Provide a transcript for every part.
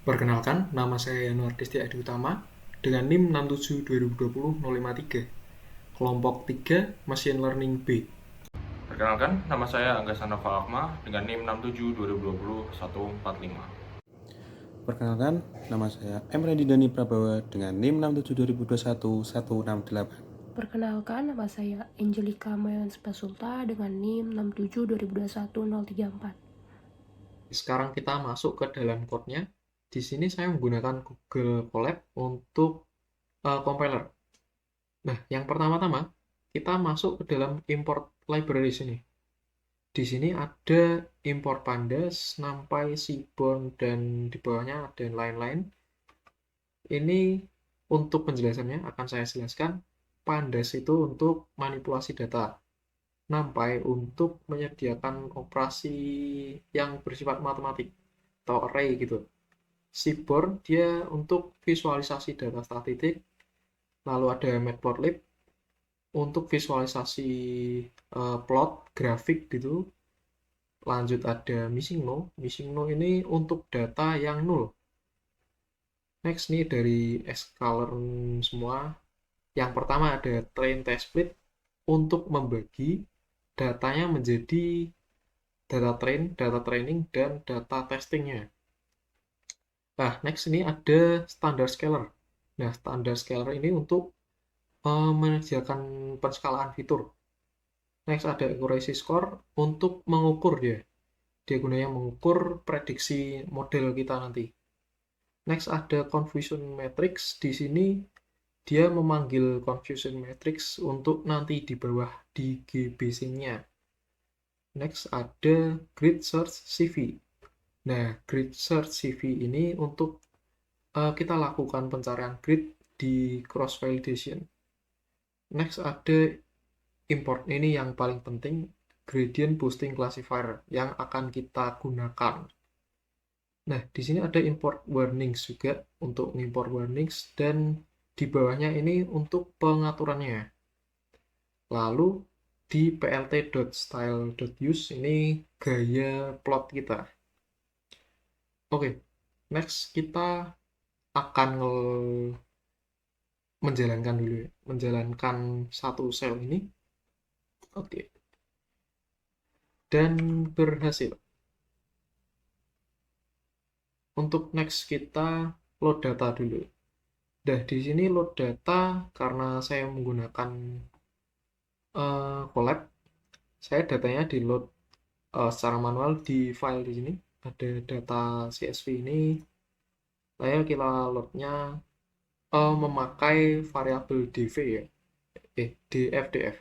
Perkenalkan, nama saya Yanuar Desti Adi Utama dengan NIM 67202053, kelompok 3 Machine Learning B. Perkenalkan, nama saya Angga Sanova Akma dengan NIM 67202145. Perkenalkan, nama saya Emre Didani Prabawa dengan NIM 6720211168. Perkenalkan, nama saya Angelica Mayon Spasulta dengan NIM 672021034. Sekarang kita masuk ke dalam code-nya. Di sini saya menggunakan Google Colab untuk compiler. Nah, yang pertama-tama kita masuk ke dalam import library sini. Di sini ada import pandas, numpy, seaborn, dan di bawahnya ada lain-lain. Ini untuk penjelasannya akan saya jelaskan. Pandas itu untuk manipulasi data. NumPy untuk menyediakan operasi yang bersifat matematik atau array gitu. Seaborn dia untuk visualisasi data statistik. Lalu ada Matplotlib untuk visualisasi plot, grafik gitu. Lanjut ada Missingno. Missingno ini untuk data yang nol. Next nih dari sklearn semua. Yang pertama ada train test split untuk membagi datanya menjadi data train, data training, dan data testingnya. Nah, next ini ada standard scaler. Nah, standard scaler ini untuk menyediakan penskalaan fitur. Next ada accuracy score untuk mengukur dia. Dia gunanya mengukur prediksi model kita nanti. Next ada confusion matrix. Di sini dia memanggil confusion matrix untuk nanti di bawah di GBC-nya. Next ada grid search CV. Nah, grid search CV ini untuk kita lakukan pencarian grid di cross validation. Next ada import, ini yang paling penting, gradient boosting classifier yang akan kita gunakan. Nah, di sini ada import warnings juga untuk import warnings, dan di bawahnya ini untuk pengaturannya. Lalu di plt.style.use ini gaya plot kita. Oke, next kita akan menjalankan dulu ya. Menjalankan satu sel ini. Oke. Dan berhasil. Untuk next kita load data dulu. Nah, di sini load data karena saya menggunakan Colab, saya datanya di load secara manual di file di sini. Ada data CSV ini. Saya kita loadnya memakai variabel dv ya, df.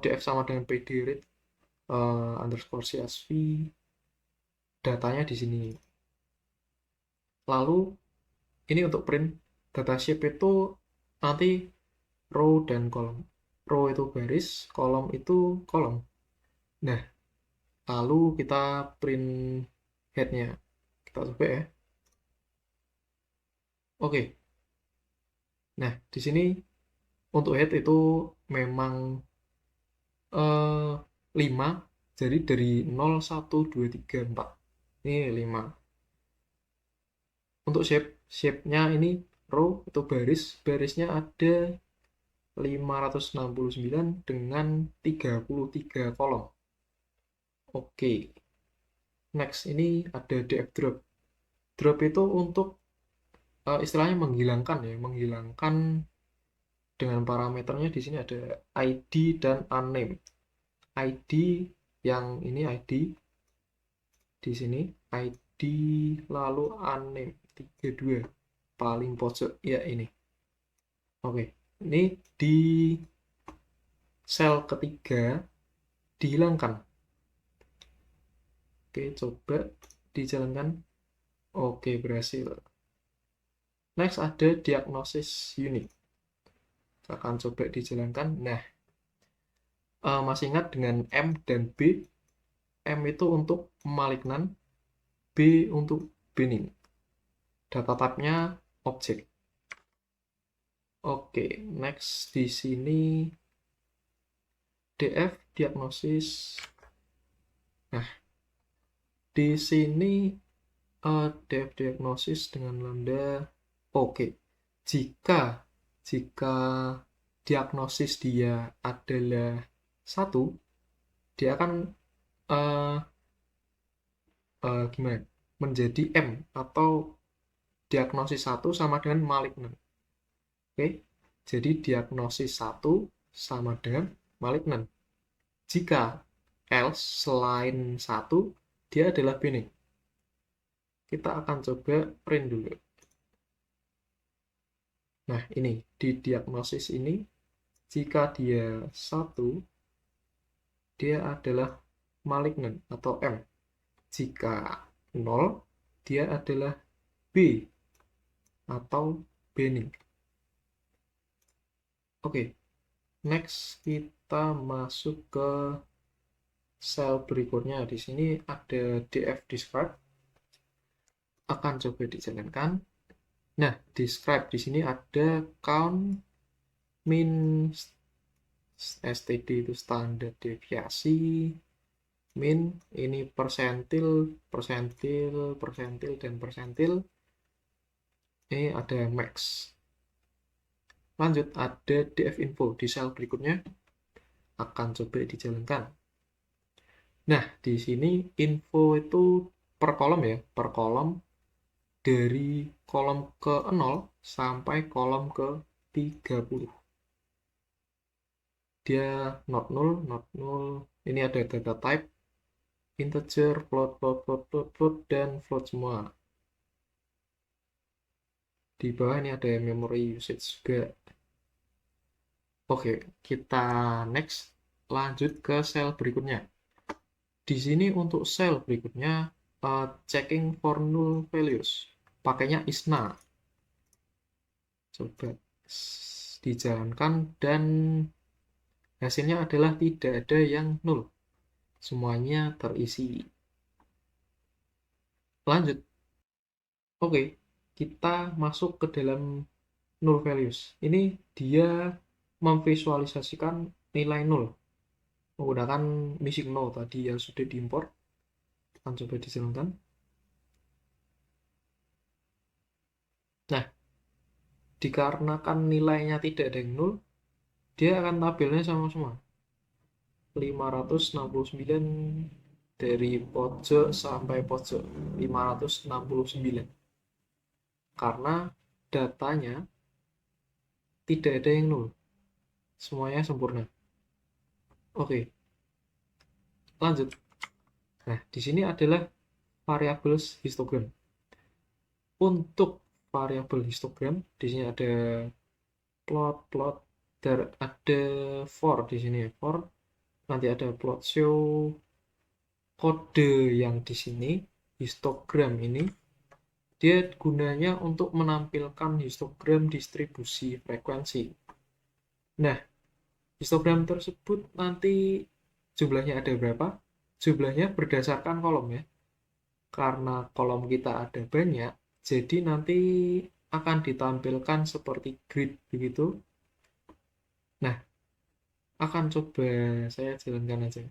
Df sama dengan pd read underscore csv, datanya di sini. Lalu ini untuk print data shape itu nanti row dan kolom. Row itu baris, kolom itu kolom. Nah, lalu kita print headnya. Kita coba ya. Oke. Nah, di sini untuk head itu memang 5, jadi dari 0, 1, 2, 3, 4. Ini 5. Untuk shape-nya ini row itu barisnya ada 569 dengan 33 kolom. Oke. Next ini ada df drop. Drop itu untuk istilahnya menghilangkan dengan parameternya. Di sini ada ID dan unnamed. ID yang ini ID di sini ID, lalu unnamed 32 paling pojok ya ini. Oke, ini di sel ketiga dihilangkan. Oke, coba dijalankan. Oke, berhasil. Next ada diagnosis unit. Akan coba dijalankan. Nah, masih ingat dengan M dan B. M itu untuk malignant, B untuk benign. Data type-nya objek. Oke, next di sini DF diagnosis. Nah, di sini df diagnosis dengan lambda. Oke, jika diagnosis dia adalah 1, dia akan eh, gimana? Menjadi M, atau diagnosis 1 sama dengan malignan. Oke, jadi diagnosis 1 sama dengan malignan. Jika else selain 1, dia adalah benign. Kita akan coba print dulu. Nah, ini di diagnosis ini, jika dia 1, dia adalah malignan atau M. Jika 0, dia adalah B atau benign. Oke, next kita masuk ke sel berikutnya. Di sini ada df describe. Akan coba dijalankan. Nah, describe di sini ada count, min, std itu standar deviasi, min ini persentil, dan persentil. Ini ada max. Lanjut, ada df info di sel berikutnya. Akan coba dijalankan. Nah, di sini info itu per kolom ya, per kolom, dari kolom ke 0 sampai kolom ke 30. Dia not null. Ini ada data type, integer, float, dan float semua. Di bawah ini ada memory usage juga. Oke, kita next, lanjut ke sel berikutnya. Di sini untuk sel berikutnya, checking for null values. Pakainya isna. Coba dijalankan, dan hasilnya adalah tidak ada yang null. Semuanya terisi. Lanjut. Oke, kita masuk ke dalam null values. Ini dia memvisualisasikan nilai null menggunakan missing null tadi yang sudah diimport. Akan coba dijalankan. Nah, dikarenakan nilainya tidak ada yang null, dia akan tabelnya sama semua. 569 dari pojok sampai pojok. 569. Karena datanya tidak ada yang null. Semuanya sempurna. Oke. Lanjut. Nah, di sini adalah variabel histogram. Untuk variabel histogram, di sini ada plot, dan ada for di sini ya, for. Nanti ada plot show. Kode yang di sini, histogram ini, dia gunanya untuk menampilkan histogram distribusi frekuensi. Nah, histogram tersebut nanti jumlahnya ada berapa? Jumlahnya berdasarkan kolom ya. Karena kolom kita ada banyak, jadi nanti akan ditampilkan seperti grid begitu. Nah, akan coba saya jalankan aja.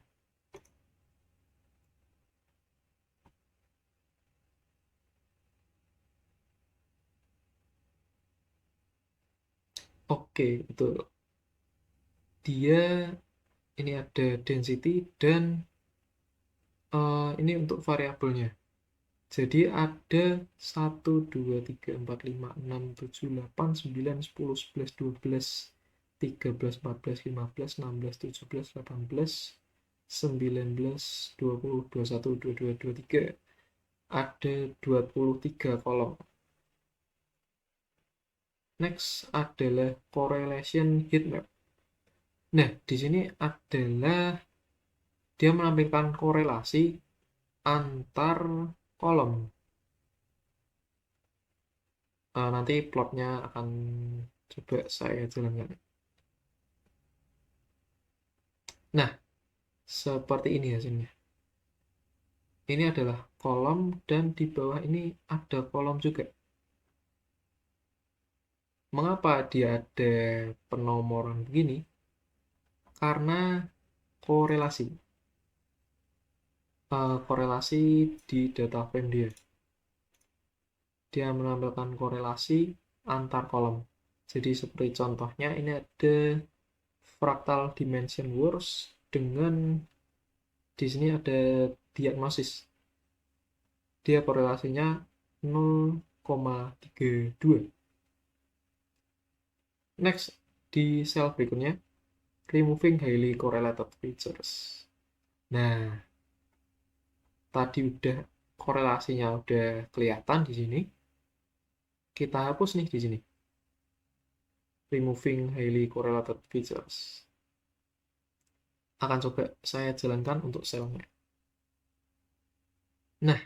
Oke, betul. Dia ini ada density dan ini untuk variabelnya. Jadi ada 1, 2, 3, 4, 5, 6, 7, 8, 9, 10, 11, 12, 13, 14, 15, 16, 17, 18, 19, 20, 21, 22, 23. Ada 23 kolom. Next adalah correlation heatmap. Nah, di sini adalah dia menampilkan korelasi antar kolom. Nanti plotnya akan coba saya jalankan. Nah, seperti ini hasilnya. Ini adalah kolom, dan di bawah ini ada kolom juga. Mengapa dia ada penomoran begini? Karena korelasi. Korelasi di data frame dia. dia menampilkan korelasi antar kolom. Jadi seperti contohnya ini ada fractal dimension words dengan di sini ada diagnosis. Dia korelasinya 0,32. Next, di sel berikutnya, removing highly correlated features. Nah, tadi udah korelasinya udah kelihatan di sini. Kita hapus nih di sini. Removing highly correlated features. Akan coba saya jalankan untuk selnya. Nah,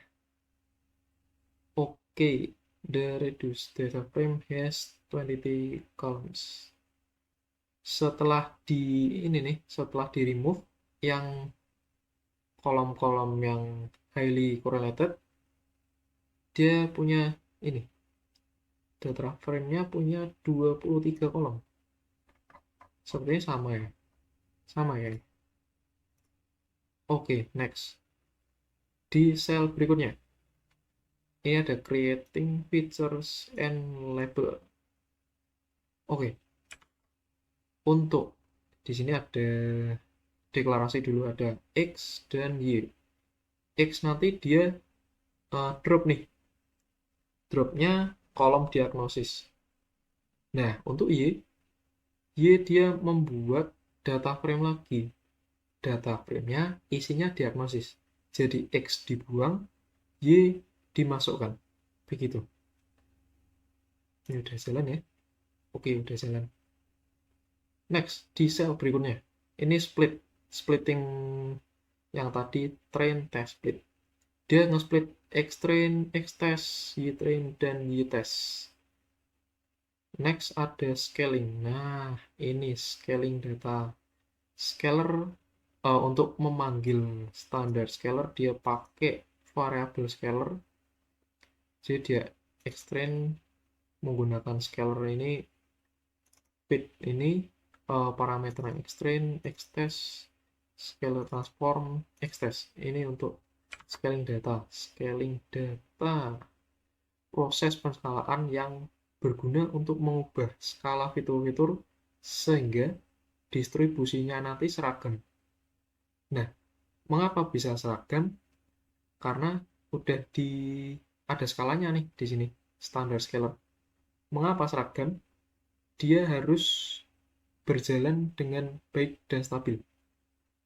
oke, the reduced data frame has 20 columns. Setelah di remove yang kolom-kolom yang highly correlated, dia punya ini, data frame-nya punya 23 kolom. Sepertinya sama ya. Oke, next. Di sel berikutnya, ini ada creating features and label. Oke, untuk di sini ada deklarasi dulu, ada X dan Y. X nanti dia drop nih, dropnya kolom diagnosis. Nah, untuk Y dia membuat data frame lagi. Data frame-nya isinya diagnosis. Jadi X dibuang, Y dimasukkan. Begitu. Ini udah jalan ya. Oke, udah jalan. Next, di sel berikutnya. Ini splitting yang tadi train test split. Dia nge-split X train, X test, Y train, dan Y test. Next ada scaling. Nah, ini scaling data. Scaler untuk memanggil standar scaler dia pakai variabel scaler. Jadi dia extrain menggunakan scaler ini, fit ini parameter yang extrain, xtest, scalar transform, xtest. Ini untuk scaling data. Scaling data, proses penskalaan yang berguna untuk mengubah skala fitur-fitur sehingga distribusinya nanti seragam. Nah, mengapa bisa seragam? Karena udah ada skalanya nih di sini, standar scalar. Mengapa seragam? Dia harus berjalan dengan baik dan stabil.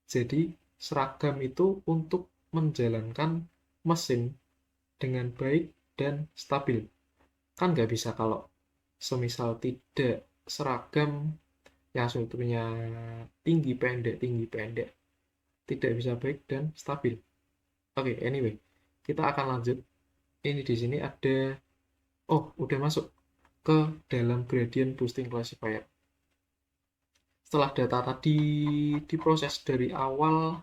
Jadi, seragam itu untuk menjalankan mesin dengan baik dan stabil. Kan nggak bisa kalau semisal tidak seragam, yang sebetulnya tinggi pendek, tidak bisa baik dan stabil. Oke, anyway, kita akan lanjut. Ini di sini ada, udah masuk ke dalam gradient boosting classifier. Setelah data tadi diproses dari awal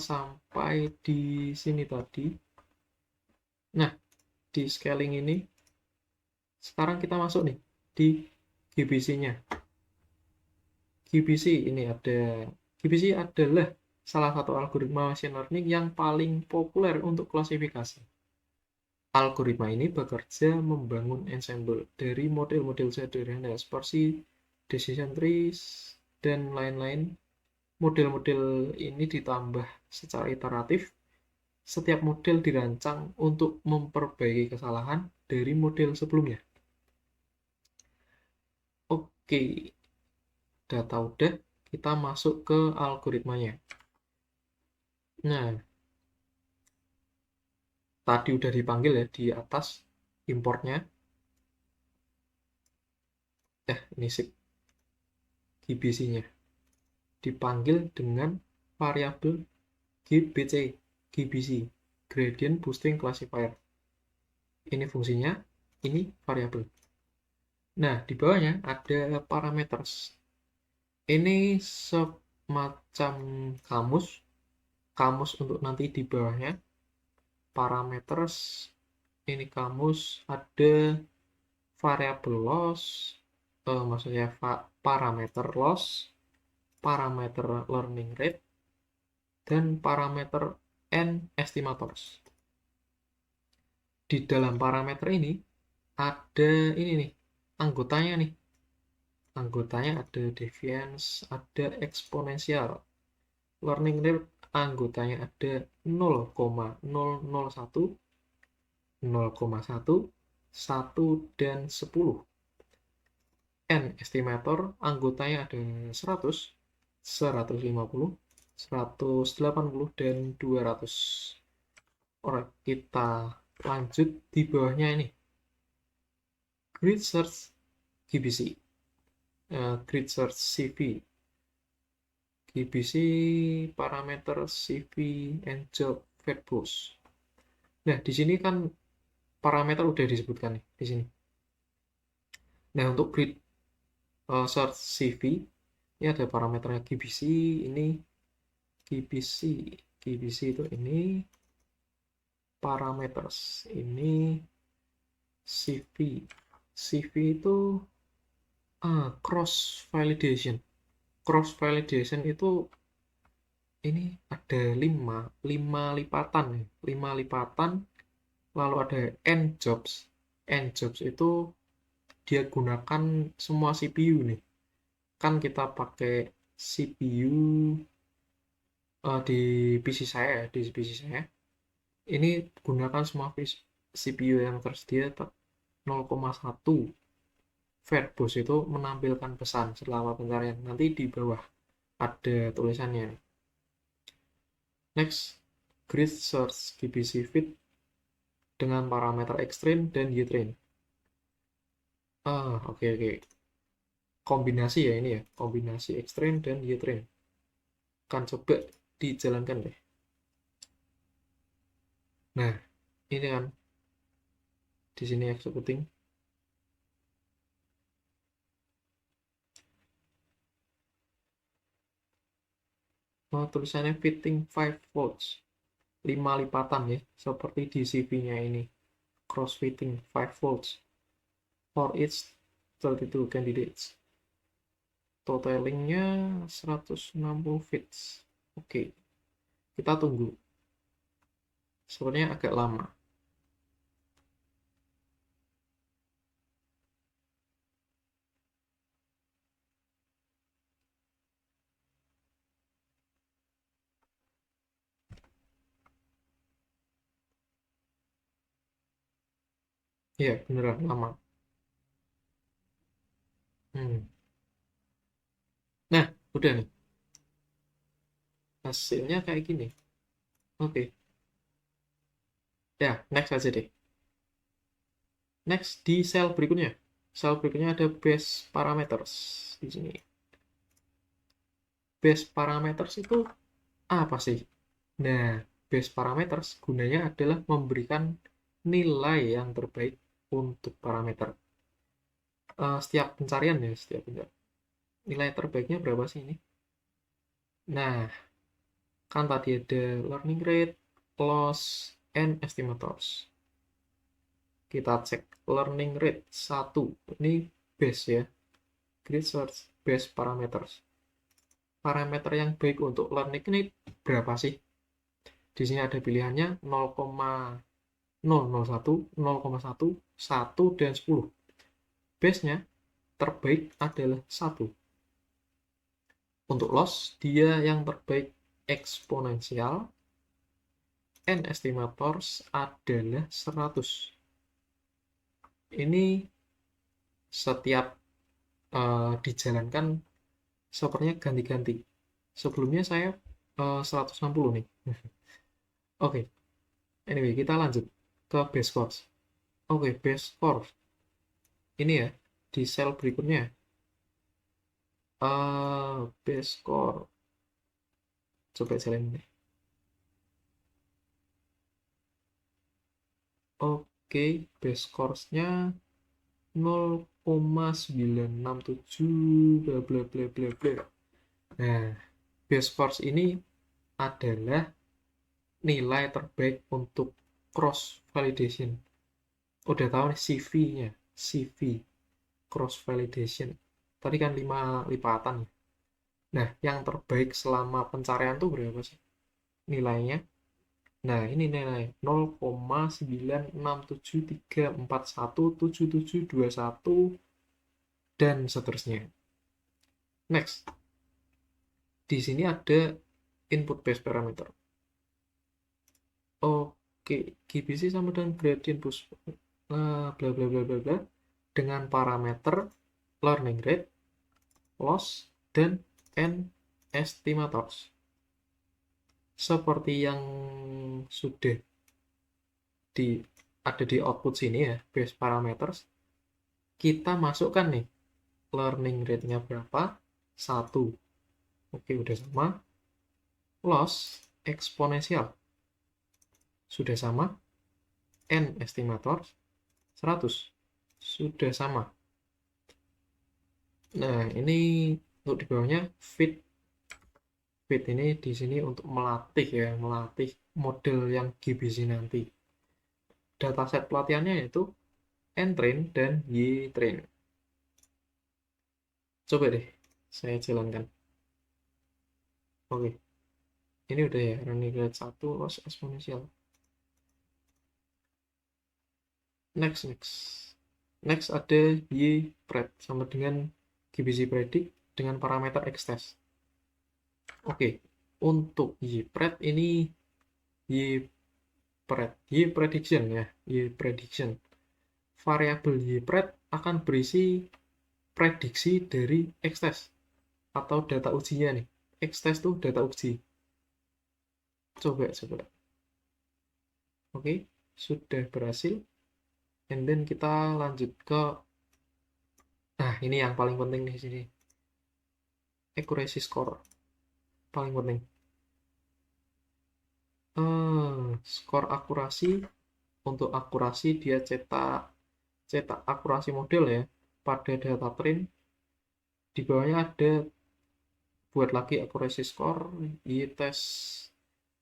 sampai di sini tadi. Nah, di scaling ini sekarang kita masuk nih di GBC-nya. GBC adalah salah satu algoritma machine learning yang paling populer untuk klasifikasi. Algoritma ini bekerja membangun ensemble dari model-model sederhana seperti decision trees dan lain-lain. Model-model ini ditambah secara iteratif. Setiap model dirancang untuk memperbaiki kesalahan dari model sebelumnya. Oke, data udah, kita masuk ke algoritmanya. Nah, tadi udah dipanggil ya di atas importnya. Ini sih GBC-nya. Dipanggil dengan variabel GBC, Gradient Boosting Classifier. Ini fungsinya, ini variabel. Nah, di bawahnya ada parameters. Ini semacam kamus untuk nanti di bawahnya. Parameters, ini kamus, ada variabel loss, maksudnya parameter loss, parameter learning rate, dan parameter n estimators. di dalam parameter ini ada ini nih, anggotanya nih. Anggotanya ada deviance, ada eksponensial. Learning rate anggotanya ada 0,001, 0,1, 1, dan 10. N estimator anggotanya ada 100, 150, 180, dan 200. Alright, kita lanjut di bawahnya ini. Grid Search GBC. Grid Search CV. GBC parameter CV and job verbose. Nah, di sini kan parameter udah disebutkan nih di sini. Nah, untuk grid search CV ini ada parameternya GBC, ini GBC itu ini parameters, ini CV itu cross validation. Cross validation itu ini ada 5 lipatan nih, 5 lipatan, lalu ada n jobs. N jobs itu dia gunakan semua CPU nih. Kan kita pakai CPU di PC saya, ini gunakan semua CPU yang tersedia 0,1 verbose itu menampilkan pesan selama pencarian. Nanti di bawah ada tulisannya. Next, grid search GBC fit dengan parameter extreme dan utrain. Oke. Kombinasi ya ini ya, kombinasi extreme dan utrain. Kan coba dijalankan deh. Nah, ini kan di sini executing. Tulisannya fitting 5 volts, 5 lipatan ya, seperti di CV-nya ini. Cross fitting 5 volts for each 32 candidates. Totalingnya 160 fits. Oke, kita tunggu. Sebenarnya agak lama. Iya, beneran lama. Nah, udah nih. Hasilnya kayak gini. Oke. Ya, next aja deh. Next di sel berikutnya. Sel berikutnya ada base parameters di sini. Base parameters itu apa sih? Nah, base parameters gunanya adalah memberikan nilai yang terbaik untuk parameter. Setiap pencarian ya, nilai terbaiknya berapa sih ini? Nah, kan tadi ada learning rate, loss, and estimators. Kita cek learning rate 1. Ini base ya. Grid search base parameters. Parameter yang baik untuk learning rate berapa sih? Di sini ada pilihannya 0,001, 0,1, 1, dan 10. Base-nya terbaik adalah 1. Untuk loss, dia yang terbaik eksponensial. N estimators adalah 100. Ini setiap dijalankan sepertinya ganti-ganti. Sebelumnya saya 160 nih. Oke. Anyway, kita lanjut ke base course. Oke, base course. Ini ya, di sel berikutnya. Base course. Coba jalan ini. Oke, base course-nya 0,967 bla bla bla bla bla. Nah, base course ini adalah nilai terbaik untuk cross validation. Udah tahu nih CV-nya, CV cross validation. Tadi kan 5 lipatan ya. Nah, yang terbaik selama pencarian tuh berapa sih nilainya? Nah, ini nilai 0,96734177721 dan seterusnya. Next. Di sini ada input base parameter. Oke, GBC sama dengan gradient boost bla bla bla bla bla dengan parameter learning rate, loss, dan n estimators. Seperti yang sudah ada di output sini ya, base parameters, kita masukkan nih learning rate-nya berapa? 1. Oke, udah sama. Loss eksponensial sudah sama. N estimator 100 sudah sama. Nah, ini untuk di bawahnya fit ini di sini untuk melatih ya, melatih model yang GBC nanti. Dataset pelatihannya yaitu N-train dan Y-train. Coba deh saya jalankan. Oke. Ini udah ya, running rate 1, loss eksponensial. Next. Next ada Y-pred sama dengan GBC predict dengan parameter X-test. Oke, untuk Y-pred ini Y-prediction ya, Y-prediction. Variabel Y-pred akan berisi prediksi dari X-test atau data ujinya nih. X-test tuh data uji. Coba. Oke, sudah berhasil. And then kita lanjut ke, nah ini yang paling penting di sini. Accuracy score. Paling penting. Skor akurasi. Untuk akurasi dia cetak akurasi model ya pada data train. Di bawahnya ada buat lagi accuracy score, Y-test,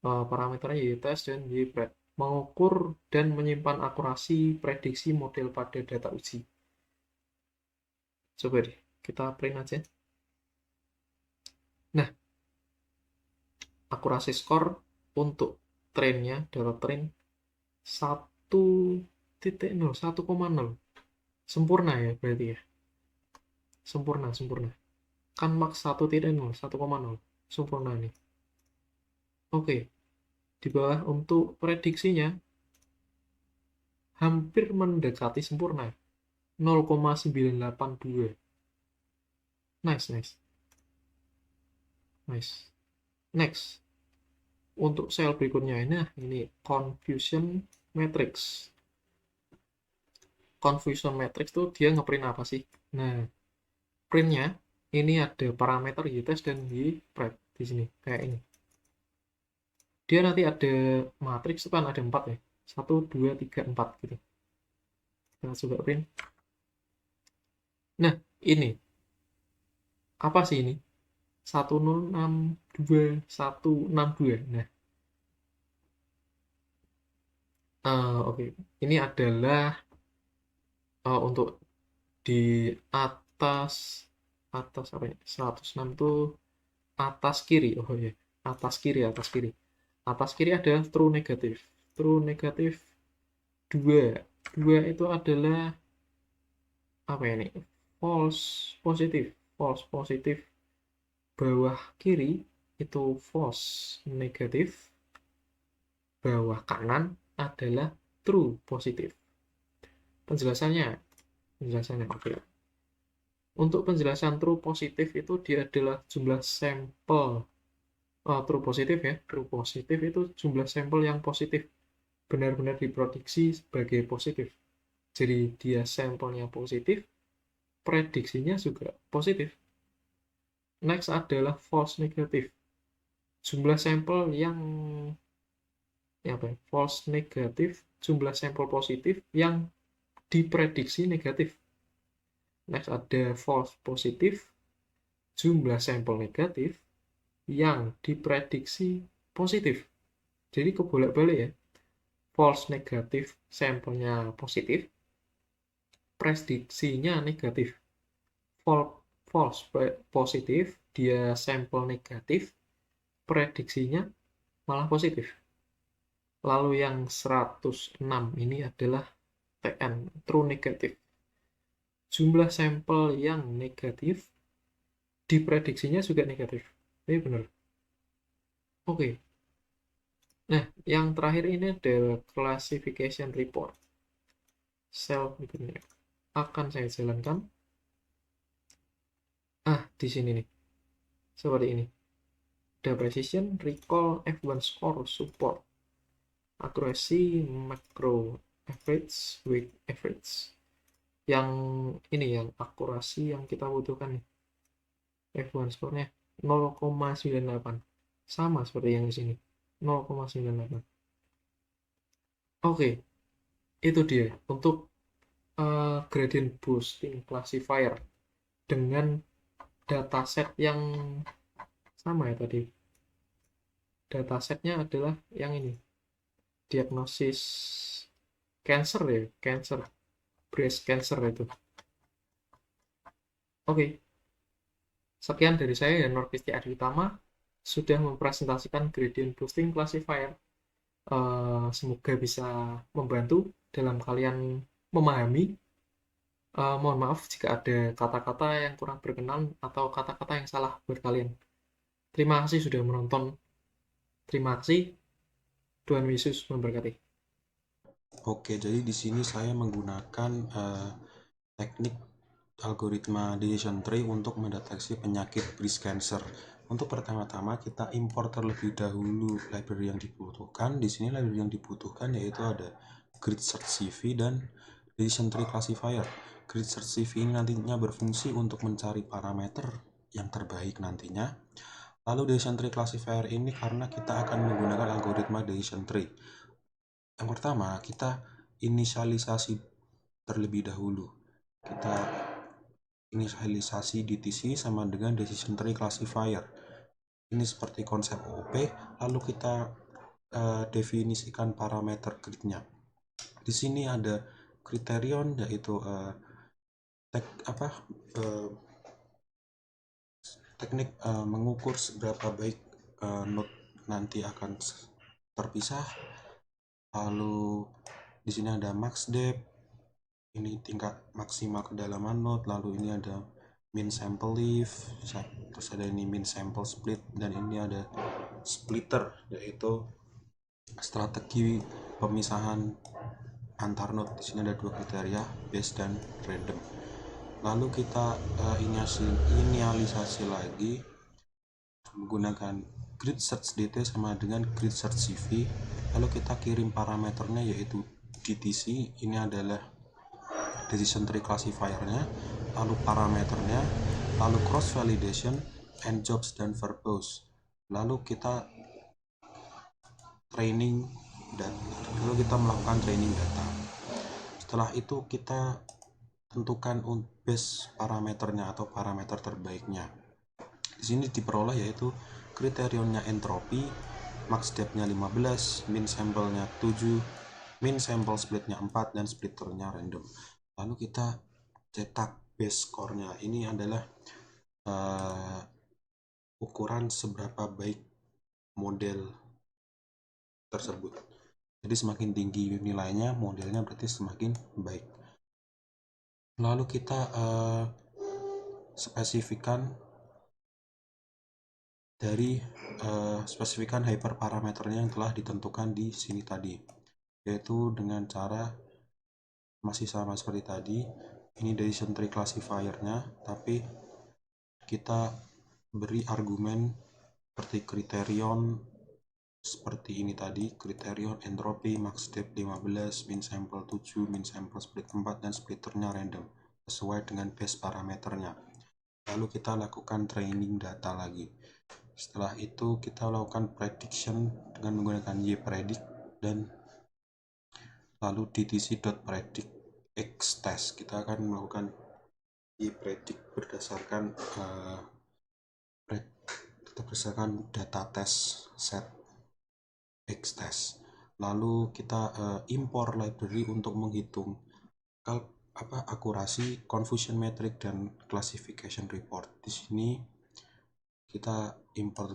parameternya Y-test dan Y-pred. Mengukur dan menyimpan akurasi prediksi model pada data uji. Coba deh, kita print aja. Nah, akurasi score untuk trainnya, data train 1.0, 1,0. Sempurna ya berarti ya. Sempurna. Kan max 1.0, 1,0. Sempurna nih. Oke. Di bawah untuk prediksinya hampir mendekati sempurna. 0,982. Nice. Next. Untuk sel berikutnya ini confusion matrix. Confusion matrix tuh dia ngeprint apa sih? Nah, printnya ini ada parameter Y-test dan Y-pred di sini kayak ini. Dia nanti ada matriks itu kan ada 4 ya. 1, 2, 3, 4 gitu. Kita coba print. Nah, ini. Apa sih ini? 1062162. Nah, oke. Ini adalah untuk di atas apa ya? 106 tuh atas kiri. Oh ya, atas kiri. Atas kiri ada true negatif. True negatif 2. 2 itu adalah apa ya nih? False positif. Bawah kiri itu false negatif. Bawah kanan adalah true positif. Penjelasannya oke. Untuk penjelasan true positif itu dia adalah jumlah sampel true positif ya. True positif itu jumlah sampel yang positif benar-benar diprediksi sebagai positif. Jadi dia sampelnya positif, prediksinya juga positif. Next adalah false negatif. Jumlah sampel yang false negatif, jumlah sampel positif yang diprediksi negatif. Next ada false positif, jumlah sampel negatif yang diprediksi positif. Jadi kebolak-balik ya. False negatif, sampelnya positif, prediksinya negatif. False positif, dia sampel negatif, prediksinya malah positif. Lalu yang 106 ini adalah TN, true negative. Jumlah sampel yang negatif diprediksinya juga negatif. Ini benar. Oke. Nah, yang terakhir ini adalah classification report. Sel berikutnya akan saya jalankan. Di sini nih. Seperti ini. Ada precision, recall, F1 score, support, accuracy, macro, average, weight average. Yang ini yang akurasi yang kita butuhkan nih. F1 score-nya 0,98. Sama seperti yang di sini. 0,98. Oke, itu dia untuk gradient boosting classifier dengan dataset yang sama ya tadi. Datasetnya adalah yang ini. Diagnosis cancer ya, cancer, breast cancer itu. Oke, sekian dari saya dan Norvisti Aditama sudah mempresentasikan gradient boosting classifier. Semoga bisa membantu dalam kalian memahami. Mohon maaf jika ada kata-kata yang kurang berkenan atau kata-kata yang salah buat kalian. Terima kasih sudah menonton. Terima kasih. Tuhan Yesus memberkati. Oke, jadi di sini saya menggunakan teknik algoritma decision tree untuk mendeteksi penyakit breast cancer. Untuk pertama-tama kita impor terlebih dahulu library yang dibutuhkan. Di sini library yang dibutuhkan yaitu ada Grid Search CV dan Decision Tree Classifier. Grid Search CV ini nantinya berfungsi untuk mencari parameter yang terbaik nantinya. Lalu Decision Tree Classifier ini karena kita akan menggunakan algoritma Decision Tree. Yang pertama, kita inisialisasi terlebih dahulu. Kita inisialisasi DTC sama dengan Decision Tree Classifier. Ini seperti konsep OOP, lalu kita definisikan parameter gridnya. Di sini ada kriterion yaitu teknik mengukur seberapa baik node nanti akan terpisah. Lalu di sini ada max depth, ini tingkat maksimal kedalaman node. Lalu ini ada min sample leaf, terus ada ini min sample split, dan ini ada splitter yaitu strategi pemisahan antar node. Di sini ada dua kriteria, base dan random. Lalu kita inisialisasi lagi menggunakan grid search DT sama dengan grid search CV. Lalu kita kirim parameternya yaitu DTC, ini adalah decision tree classifier-nya, lalu parameternya, lalu cross validation, and jobs dan verbose. Lalu kita melakukan training data. Setelah itu kita tentukan base parameternya atau parameter terbaiknya. Di sini diperoleh yaitu kriterionnya entropi, max depth-nya 15, min sample-nya 7, min sample split-nya 4, dan splitternya random. Lalu kita cetak base score-nya. Ini adalah ukuran seberapa baik model tersebut. Jadi semakin tinggi nilainya, modelnya berarti semakin baik. Lalu kita spesifikan hyperparameternya yang telah ditentukan di sini tadi, yaitu dengan cara masih sama seperti tadi. Ini decision tree classifier-nya, tapi kita beri argumen seperti kriterion seperti ini tadi, kriterion entropi, max depth 15, min sample 7, min sample split 4, dan splitternya random sesuai dengan base parameternya. Lalu kita lakukan training data lagi. Setelah itu kita lakukan prediction dengan menggunakan ypredict dan lalu dtc.predict xtest. Kita akan melakukan ypredict berdasarkan data test set xtest. Lalu kita impor library untuk menghitung akurasi, confusion metric, dan classification report. Di sini kita import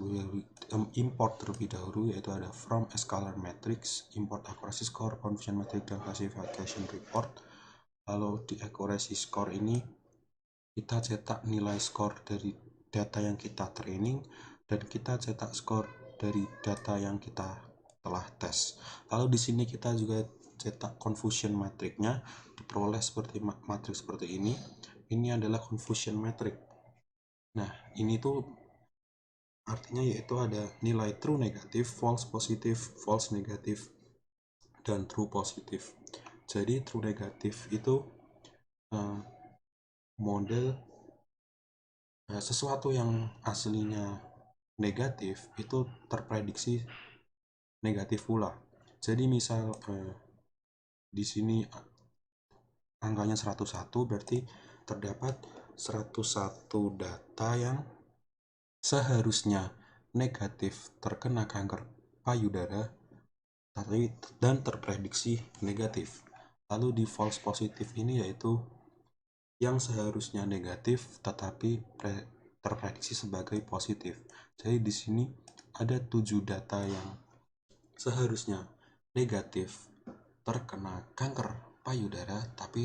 terlebih dahulu, yaitu ada from scalar matrix, import accuracy score, confusion matrix, dan classification report. Lalu di accuracy score ini kita cetak nilai skor dari data yang kita training, dan kita cetak skor dari data yang kita telah tes. Lalu di sini kita juga cetak confusion matrixnya, diperoleh seperti matriks seperti ini. Ini adalah confusion matrix. Nah, ini tuh artinya yaitu ada nilai true negatif, false positif, false negatif, dan true positif. Jadi true negatif itu model sesuatu yang aslinya negatif itu terprediksi negatif pula. Jadi misal di sini angkanya 101, berarti terdapat 101 data yang seharusnya negatif terkena kanker payudara dan terprediksi negatif. Lalu di false positif ini yaitu yang seharusnya negatif tetapi terprediksi sebagai positif. Jadi di sini ada 7 data yang seharusnya negatif terkena kanker payudara tapi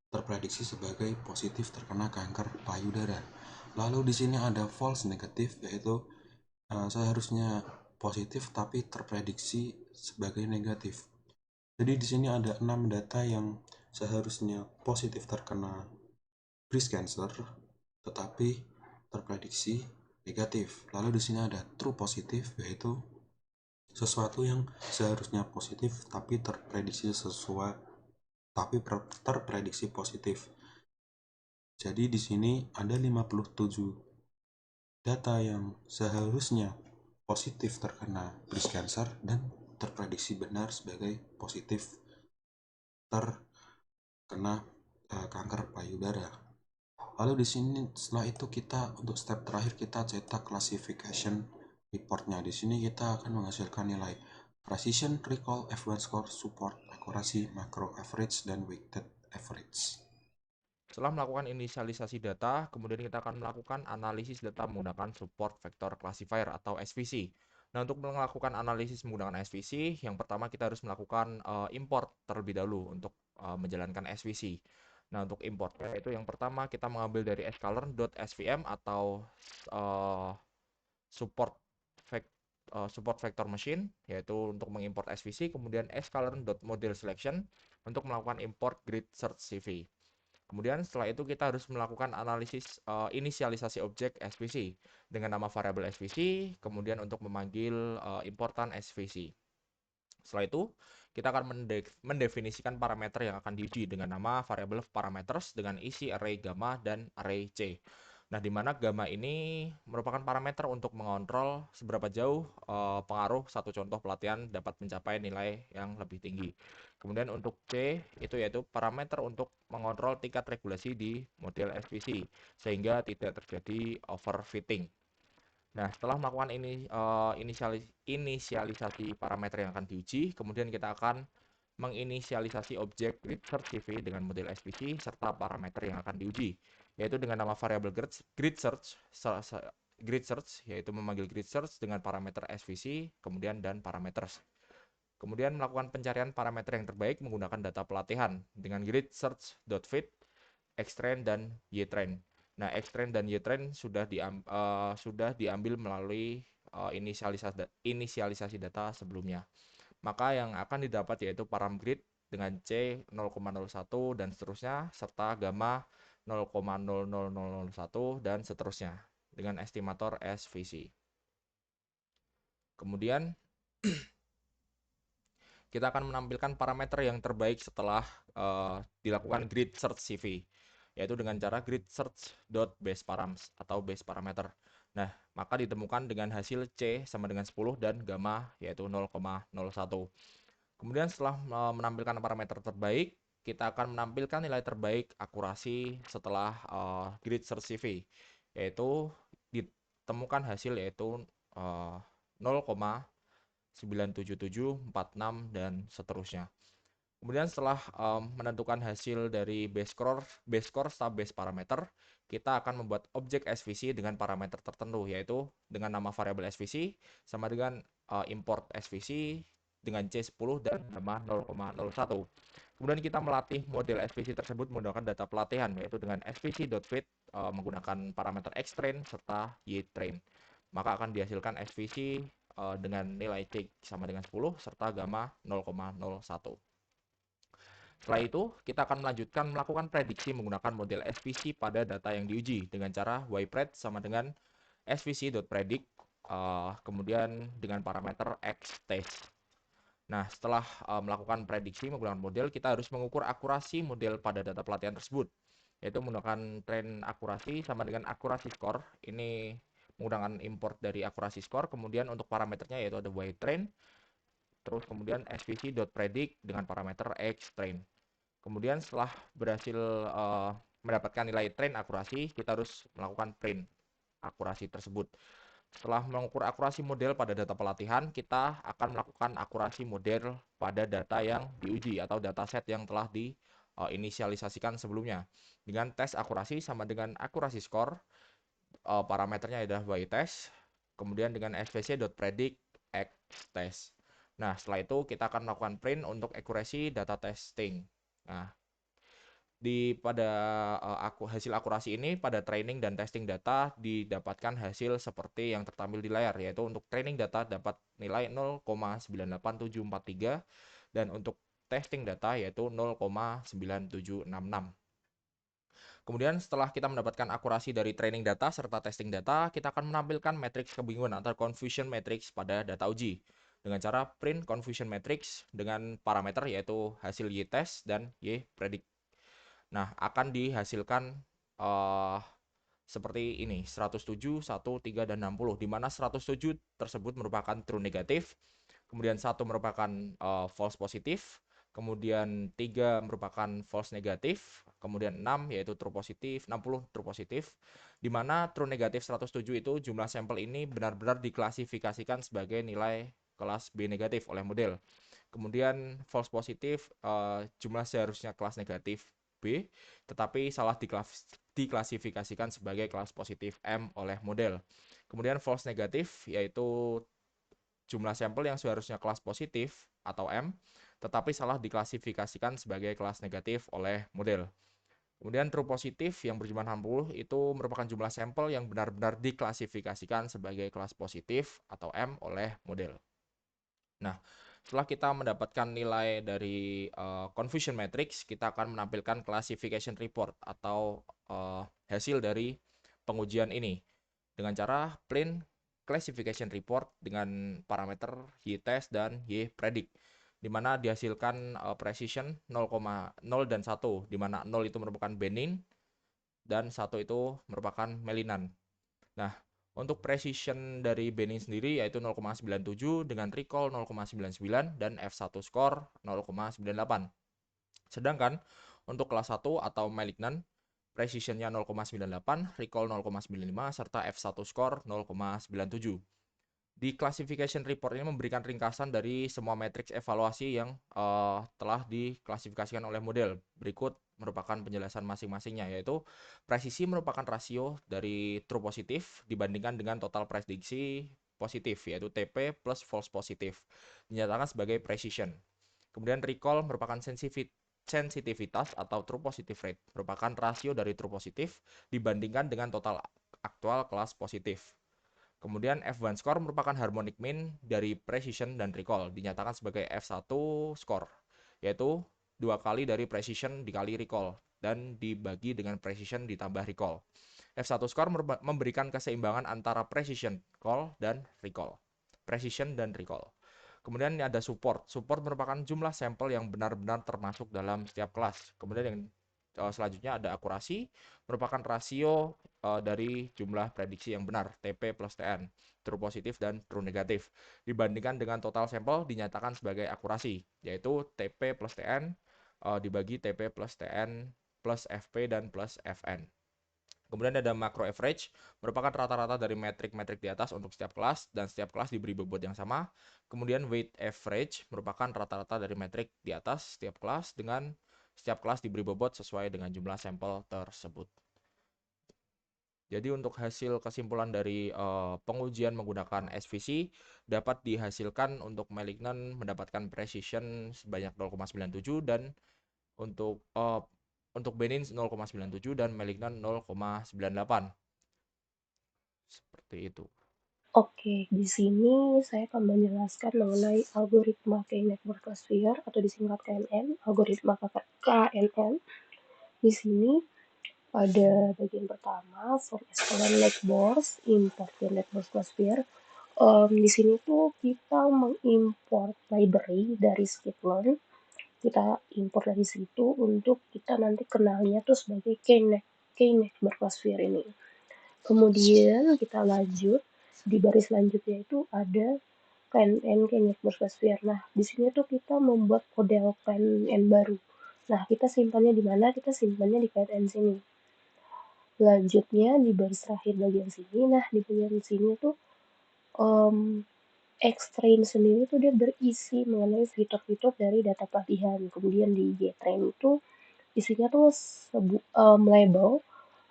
terprediksi sebagai positif terkena kanker payudara. Lalu di sini ada false negatif, yaitu seharusnya positif tapi terprediksi sebagai negatif. Jadi di sini ada 6 data yang seharusnya positif terkena breast cancer tetapi terprediksi negatif. Lalu di sini ada true positif, yaitu sesuatu yang seharusnya positif tapi terprediksi positif. Jadi di sini ada 57 data yang seharusnya positif terkena breast cancer dan terprediksi benar sebagai positif terkena kanker payudara. Lalu di sini setelah itu kita untuk step terakhir kita cetak classification reportnya. Di sini kita akan menghasilkan nilai precision, recall, F1 score, support, accuracy, macro average, dan weighted average. Setelah melakukan inisialisasi data, kemudian kita akan melakukan analisis data menggunakan support vector classifier atau SVC. Nah, untuk melakukan analisis menggunakan SVC, yang pertama kita harus melakukan import terlebih dahulu untuk menjalankan SVC. Nah, untuk importnya itu yang pertama kita mengambil dari scalar.svm atau uh, support support vector machine, yaitu untuk mengimport SVC, kemudian scalar.model selection untuk melakukan import grid search CV. Kemudian setelah itu kita harus melakukan analisis inisialisasi objek SVC dengan nama variabel SVC, kemudian untuk memanggil importan SVC. Setelah itu, kita akan mendefinisikan parameter yang akan diuji dengan nama variabel parameters dengan isi array gamma dan array C. Nah, di mana gamma ini merupakan parameter untuk mengontrol seberapa jauh pengaruh satu contoh pelatihan dapat mencapai nilai yang lebih tinggi. Kemudian untuk C itu yaitu parameter untuk mengontrol tingkat regulasi di model SVC sehingga tidak terjadi overfitting. Nah, setelah melakukan inisialisasi parameter yang akan diuji, kemudian kita akan menginisialisasi objek grid search CV dengan model SVC serta parameter yang akan diuji, yaitu dengan nama variabel grid search yaitu memanggil grid search dengan parameter SVC, kemudian dan parameters. Kemudian melakukan pencarian parameter yang terbaik menggunakan data pelatihan dengan grid search.fit, xtrain dan ytrain. Nah, xtrain dan ytrain sudah diambil melalui inisialisasi data sebelumnya. Maka yang akan didapat yaitu param grid dengan C 0,01 dan seterusnya serta gamma 0,00001 dan seterusnya dengan estimator SVC. Kemudian kita akan menampilkan parameter yang terbaik setelah dilakukan grid search CV, yaitu dengan cara grid search.baseparams atau base parameter. Nah, maka ditemukan dengan hasil C sama dengan 10 dan gamma yaitu 0,01. Kemudian setelah menampilkan parameter terbaik, kita akan menampilkan nilai terbaik akurasi setelah grid search CV, yaitu ditemukan hasil yaitu 0,97746 dan seterusnya. Kemudian setelah menentukan hasil dari base score sub base parameter, kita akan membuat objek SVC dengan parameter tertentu, yaitu dengan nama variabel SVC sama dengan import SVC dengan C10 dan gamma 0,01. Kemudian kita melatih model SVC tersebut menggunakan data pelatihan, yaitu dengan svc.fit menggunakan parameter xtrain serta ytrain. Maka akan dihasilkan SVC dengan nilai C sama dengan 10 serta gamma 0,01. Setelah itu, kita akan melanjutkan melakukan prediksi menggunakan model SVC pada data yang diuji dengan cara ypred sama dengan svc.predict kemudian dengan parameter xtest. Nah, setelah melakukan prediksi menggunakan model, kita harus mengukur akurasi model pada data pelatihan tersebut, yaitu menggunakan train akurasi sama dengan akurasi score. Ini menggunakan import dari akurasi score, kemudian untuk parameternya yaitu ada ytrain, terus kemudian svc.predict dengan parameter xtrain. Kemudian setelah berhasil mendapatkan nilai train akurasi, kita harus melakukan print akurasi tersebut. Setelah mengukur akurasi model pada data pelatihan, kita akan melakukan akurasi model pada data yang diuji atau dataset yang telah diinisialisasikan sebelumnya. Dengan tes akurasi sama dengan akurasi score, parameternya adalah ytest, kemudian dengan svc.predict xtest. Nah, setelah itu kita akan melakukan print untuk accuracy data testing. Nah, pada hasil akurasi ini pada training dan testing data didapatkan hasil seperti yang tertampil di layar, yaitu untuk training data dapat nilai 0,98743 dan untuk testing data yaitu 0,9766. Kemudian setelah kita mendapatkan akurasi dari training data serta testing data, kita akan menampilkan matriks kebingungan atau confusion matrix pada data uji dengan cara print confusion matrix dengan parameter yaitu hasil y-test dan y-predict. Nah, akan dihasilkan seperti ini, 107, 1, 3, dan 60, di mana 107 tersebut merupakan true negatif, kemudian 1 merupakan false positif, kemudian 3 merupakan false negatif, kemudian 6 yaitu true positif, 60 true positif, di mana true negatif 107 itu jumlah sampel ini benar-benar diklasifikasikan sebagai nilai kelas B negatif oleh model. Kemudian false positif jumlah seharusnya kelas negatif B, tetapi salah diklasifikasikan sebagai kelas positif M oleh model. Kemudian false negatif yaitu jumlah sampel yang seharusnya kelas positif atau M, tetapi salah diklasifikasikan sebagai kelas negatif oleh model. Kemudian true positif yang berjumlah 60 itu merupakan jumlah sampel yang benar-benar diklasifikasikan sebagai kelas positif atau M oleh model. Nah, setelah kita mendapatkan nilai dari confusion matrix, kita akan menampilkan classification report atau hasil dari pengujian ini dengan cara print classification report dengan parameter y-test dan y-predict, di mana dihasilkan precision 0,0 dan 1, di mana 0 itu merupakan benign dan 1 itu merupakan malignant. Nah, untuk precision dari benign sendiri yaitu 0,97 dengan recall 0,99 dan F1 score 0,98. Sedangkan untuk kelas 1 atau malignant, precisionnya 0,98, recall 0,95, serta F1 score 0,97. Di classification report ini memberikan ringkasan dari semua matriks evaluasi yang telah diklasifikasikan oleh model. Berikut merupakan penjelasan masing-masingnya, yaitu presisi merupakan rasio dari true positif dibandingkan dengan total prediksi positif, yaitu TP plus false positif, dinyatakan sebagai precision. Kemudian recall merupakan sensitivitas atau true positive rate, merupakan rasio dari true positif dibandingkan dengan total aktual kelas positif. Kemudian F1 score merupakan harmonic mean dari precision dan recall, dinyatakan sebagai F1 score, yaitu 2 kali dari precision dikali recall, dan dibagi dengan precision ditambah recall. F1 score memberikan keseimbangan antara precision call dan recall. Precision dan recall. Kemudian ada support. Support merupakan jumlah sampel yang benar-benar termasuk dalam setiap kelas. Kemudian yang selanjutnya ada akurasi, merupakan rasio dari jumlah prediksi yang benar, TP plus TN, true positif dan true negatif, dibandingkan dengan total sampel dinyatakan sebagai akurasi, yaitu TP plus TN dibagi TP plus TN plus FP dan plus FN. Kemudian ada macro average, merupakan rata-rata dari metrik-metrik di atas untuk setiap kelas, dan setiap kelas diberi bobot yang sama. Kemudian weight average, merupakan rata-rata dari metrik di atas setiap kelas, dengan setiap kelas diberi bobot sesuai dengan jumlah sampel tersebut. Jadi untuk hasil kesimpulan dari pengujian menggunakan SVC dapat dihasilkan untuk malignant mendapatkan precision sebanyak 0,97 dan untuk benign 0,97 dan malignant 0,98. Seperti itu. Oke, di sini saya akan menjelaskan mengenai algoritma K-network classifier atau disingkat KNN, algoritma KNN. Di sini pada bagian pertama, from SQL Lakebors, import K-network classifier. Di sini tuh kita mengimport library dari skitlearn. Kita import dari situ untuk kita nanti kenalnya tuh sebagai K-network classifier ini. Kemudian kita lanjut di baris selanjutnya itu ada KNN K-network classifier. Nah, di sini tuh kita membuat model KNN baru. Nah, kita simpannya di mana? Kita simpannya di KNN sini. Lanjutnya di baris terakhir bagian sini. Nah, di bagian sini tuh X-train sendiri tuh dia berisi mengenai fitur-fitur dari data pelatihan. Kemudian di G-train itu isinya tuh label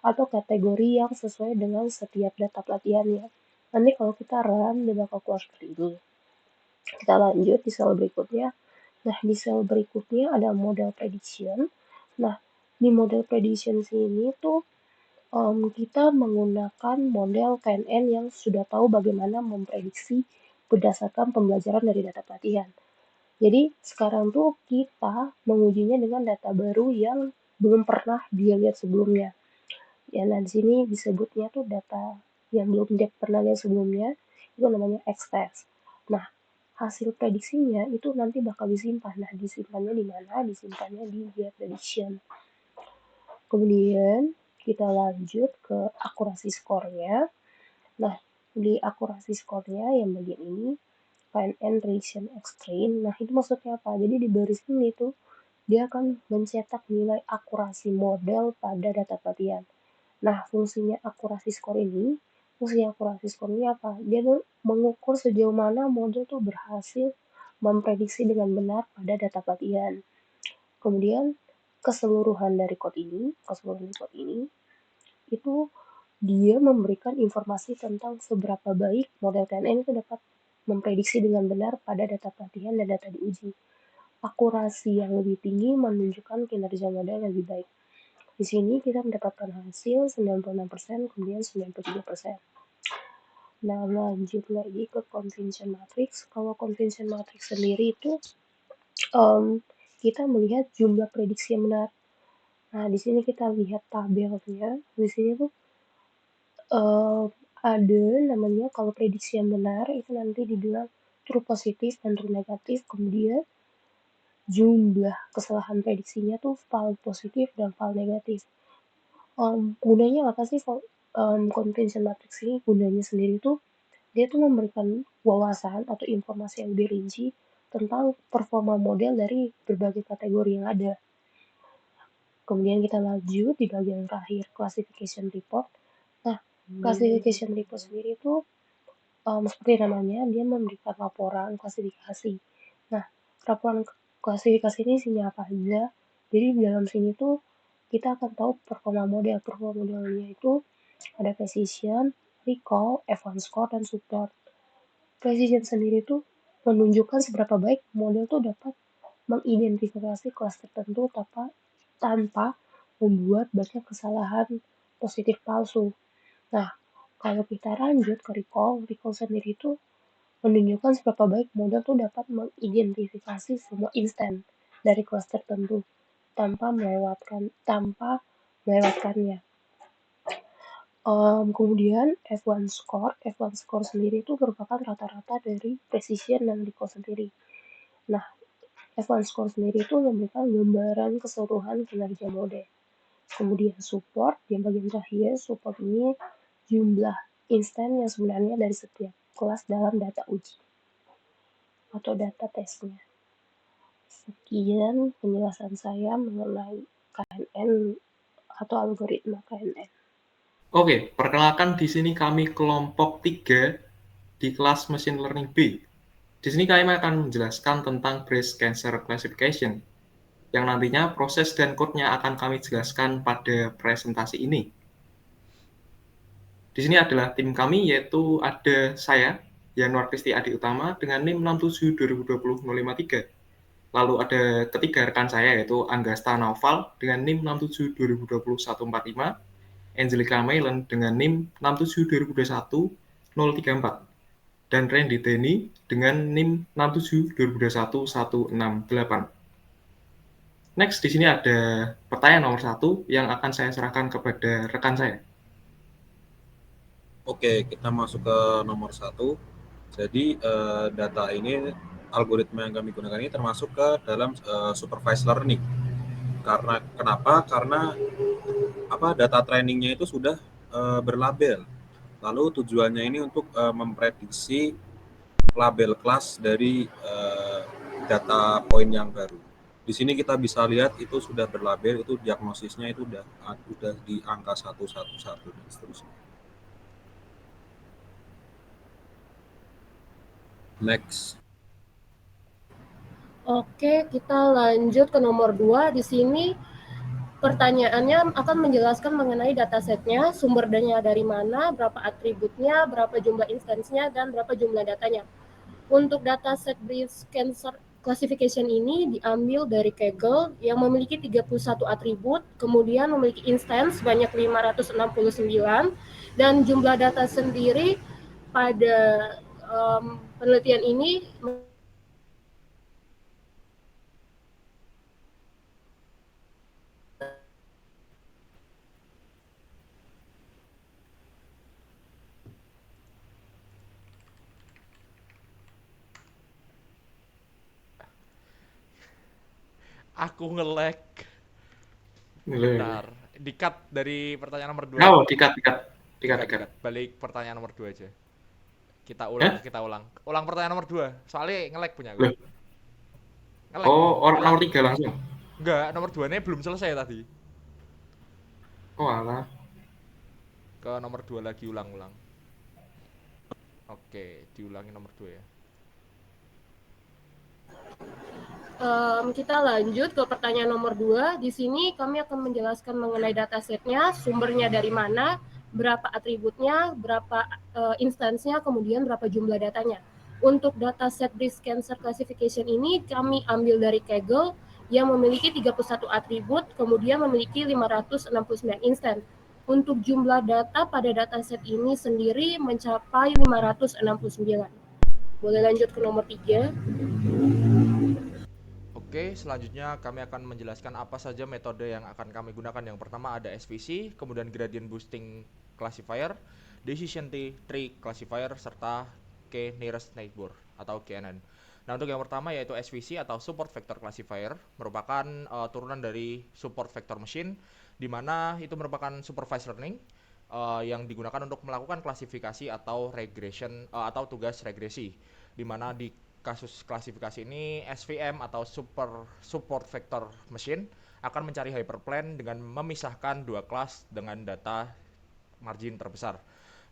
atau kategori yang sesuai dengan setiap data pelatihannya. Nanti kalau kita run, dia bakal keluar seperti ini. Kita lanjut di sel berikutnya. Nah, di sel berikutnya ada model prediction. Nah, di model prediction sini tuh kita menggunakan model KNN yang sudah tahu bagaimana memprediksi berdasarkan pembelajaran dari data pelatihan. Jadi sekarang tuh kita mengujinya dengan data baru yang belum pernah dia lihat sebelumnya. Ya, nah di sini disebutnya tuh data yang belum dia pernah lihat sebelumnya, itu namanya X-test. Nah, hasil prediksinya itu nanti bakal disimpan. Nah, disimpannya di mana? Disimpannya di Get Prediction. Kemudian kita lanjut ke akurasi skornya. Nah, di akurasi skornya yang bagian ini, KNN Ration X-Train. Nah, itu maksudnya apa? Jadi di baris ini tuh dia akan mencetak nilai akurasi model pada data pelatihan. Nah, fungsinya akurasi skor ini apa? Dia tuh mengukur sejauh mana model tuh berhasil memprediksi dengan benar pada data pelatihan. Kemudian keseluruhan dari code ini itu dia memberikan informasi tentang seberapa baik model KNN itu dapat memprediksi dengan benar pada data pelatihan dan data diuji. Akurasi yang lebih tinggi menunjukkan kinerja model yang lebih baik. Di sini kita mendapatkan hasil 96%, kemudian 93%. Nah, lanjut lagi ke convention matrix. Kalau convention matrix sendiri itu kita melihat jumlah prediksi yang benar. Nah, di sini kita lihat tabelnya. Di sini tuh ada namanya kalau prediksi yang benar itu nanti dibilang true positif dan true negatif. Kemudian jumlah kesalahan prediksinya tuh false positif dan false negatif. Gunanya apa sih convention matrix ini? Gunanya sendiri tuh dia tuh memberikan wawasan atau informasi yang lebih rinci tentang performa model dari berbagai kategori yang ada. Kemudian kita lanjut di bagian terakhir, classification report. Nah, classification report sendiri itu seperti namanya, dia memberikan laporan klasifikasi. Nah, laporan klasifikasi ini isinya apa aja? Jadi di dalam sini tuh kita akan tahu performa model. Performa modelnya itu ada precision, recall, F1 score, dan support. Precision sendiri tuh menunjukkan seberapa baik model tuh dapat mengidentifikasi kelas tertentu tanpa membuat banyak kesalahan positif palsu. Nah, kalau kita lanjut ke recall sendiri itu menunjukkan seberapa baik model tuh dapat mengidentifikasi semua instan dari kelas tertentu tanpa melewatkannya. Kemudian F1 score sendiri itu merupakan rata-rata dari precision dan recall sendiri. Nah, F1 score sendiri itu memberikan gambaran keseluruhan kinerja model. Kemudian support, yang bagian terakhir, support ini jumlah instan yang sebenarnya dari setiap kelas dalam data uji atau data tesnya. Sekian penjelasan saya mengenai KNN atau algoritma KNN. Oke, perkenalkan di sini kami kelompok 3 di kelas Machine Learning B. Di sini kami akan menjelaskan tentang breast cancer classification, yang nantinya proses dan code-nya akan kami jelaskan pada presentasi ini. Di sini adalah tim kami, yaitu ada saya, Yanuar Kristi Adi Utama, dengan NIM 67202053. Lalu ada ketiga rekan saya, yaitu Anggasta Naufal dengan NIM 67202145, Angelica Mailen dengan NIM 672021-034, dan Randy Denny dengan NIM 672021-168. Next, di sini ada pertanyaan nomor 1 yang akan saya serahkan kepada rekan saya. Oke, kita masuk ke nomor 1. Jadi data ini, algoritma yang kami gunakan ini termasuk ke dalam supervised learning. Kenapa? Karena data trainingnya itu sudah berlabel. Lalu tujuannya ini untuk memprediksi label kelas dari data point yang baru. Di sini kita bisa lihat itu sudah berlabel, itu diagnosisnya itu udah di angka 111 dan seterusnya. Next. Oke, kita lanjut ke nomor 2. Di sini pertanyaannya akan menjelaskan mengenai datasetnya, sumber datanya dari mana, berapa atributnya, berapa jumlah instansinya, dan berapa jumlah datanya. Untuk dataset breast cancer classification ini diambil dari Kaggle yang memiliki 31 atribut, kemudian memiliki instance sebanyak 569, dan jumlah data sendiri pada penelitian ini Aku nge-lag. Bentar. Di-cut dari pertanyaan nomor 2. Oh, dikat. Dikat. Balik pertanyaan nomor 2 aja. Kita ulang. Ulang pertanyaan nomor 2. Soalnya nge-lag punya aku. Loh. Nge-lag. Oh, orang nomor 3 langsung. Enggak, nomor 2-nya belum selesai tadi. Oh, alah. Ke nomor 2 lagi ulang-ulang. Oke, diulangi nomor 2 ya. Kita lanjut ke pertanyaan nomor 2. Di sini kami akan menjelaskan mengenai datasetnya, sumbernya dari mana, berapa atributnya, berapa instansinya, kemudian berapa jumlah datanya. Untuk dataset breast cancer classification ini kami ambil dari Kaggle yang memiliki 31 atribut, kemudian memiliki 569 instance. Untuk jumlah data pada dataset ini sendiri mencapai 569. Boleh lanjut ke nomor 3. Oke, selanjutnya kami akan menjelaskan apa saja metode yang akan kami gunakan. Yang pertama ada SVC, kemudian Gradient Boosting Classifier, Decision Tree Classifier, serta K-Nearest Neighbor atau KNN. Nah, untuk yang pertama yaitu SVC atau Support Vector Classifier, merupakan turunan dari Support Vector Machine, di mana itu merupakan supervised learning yang digunakan untuk melakukan klasifikasi atau regression atau tugas regresi, di mana di kasus klasifikasi ini SVM atau support vector machine akan mencari hyperplane dengan memisahkan dua kelas dengan data margin terbesar.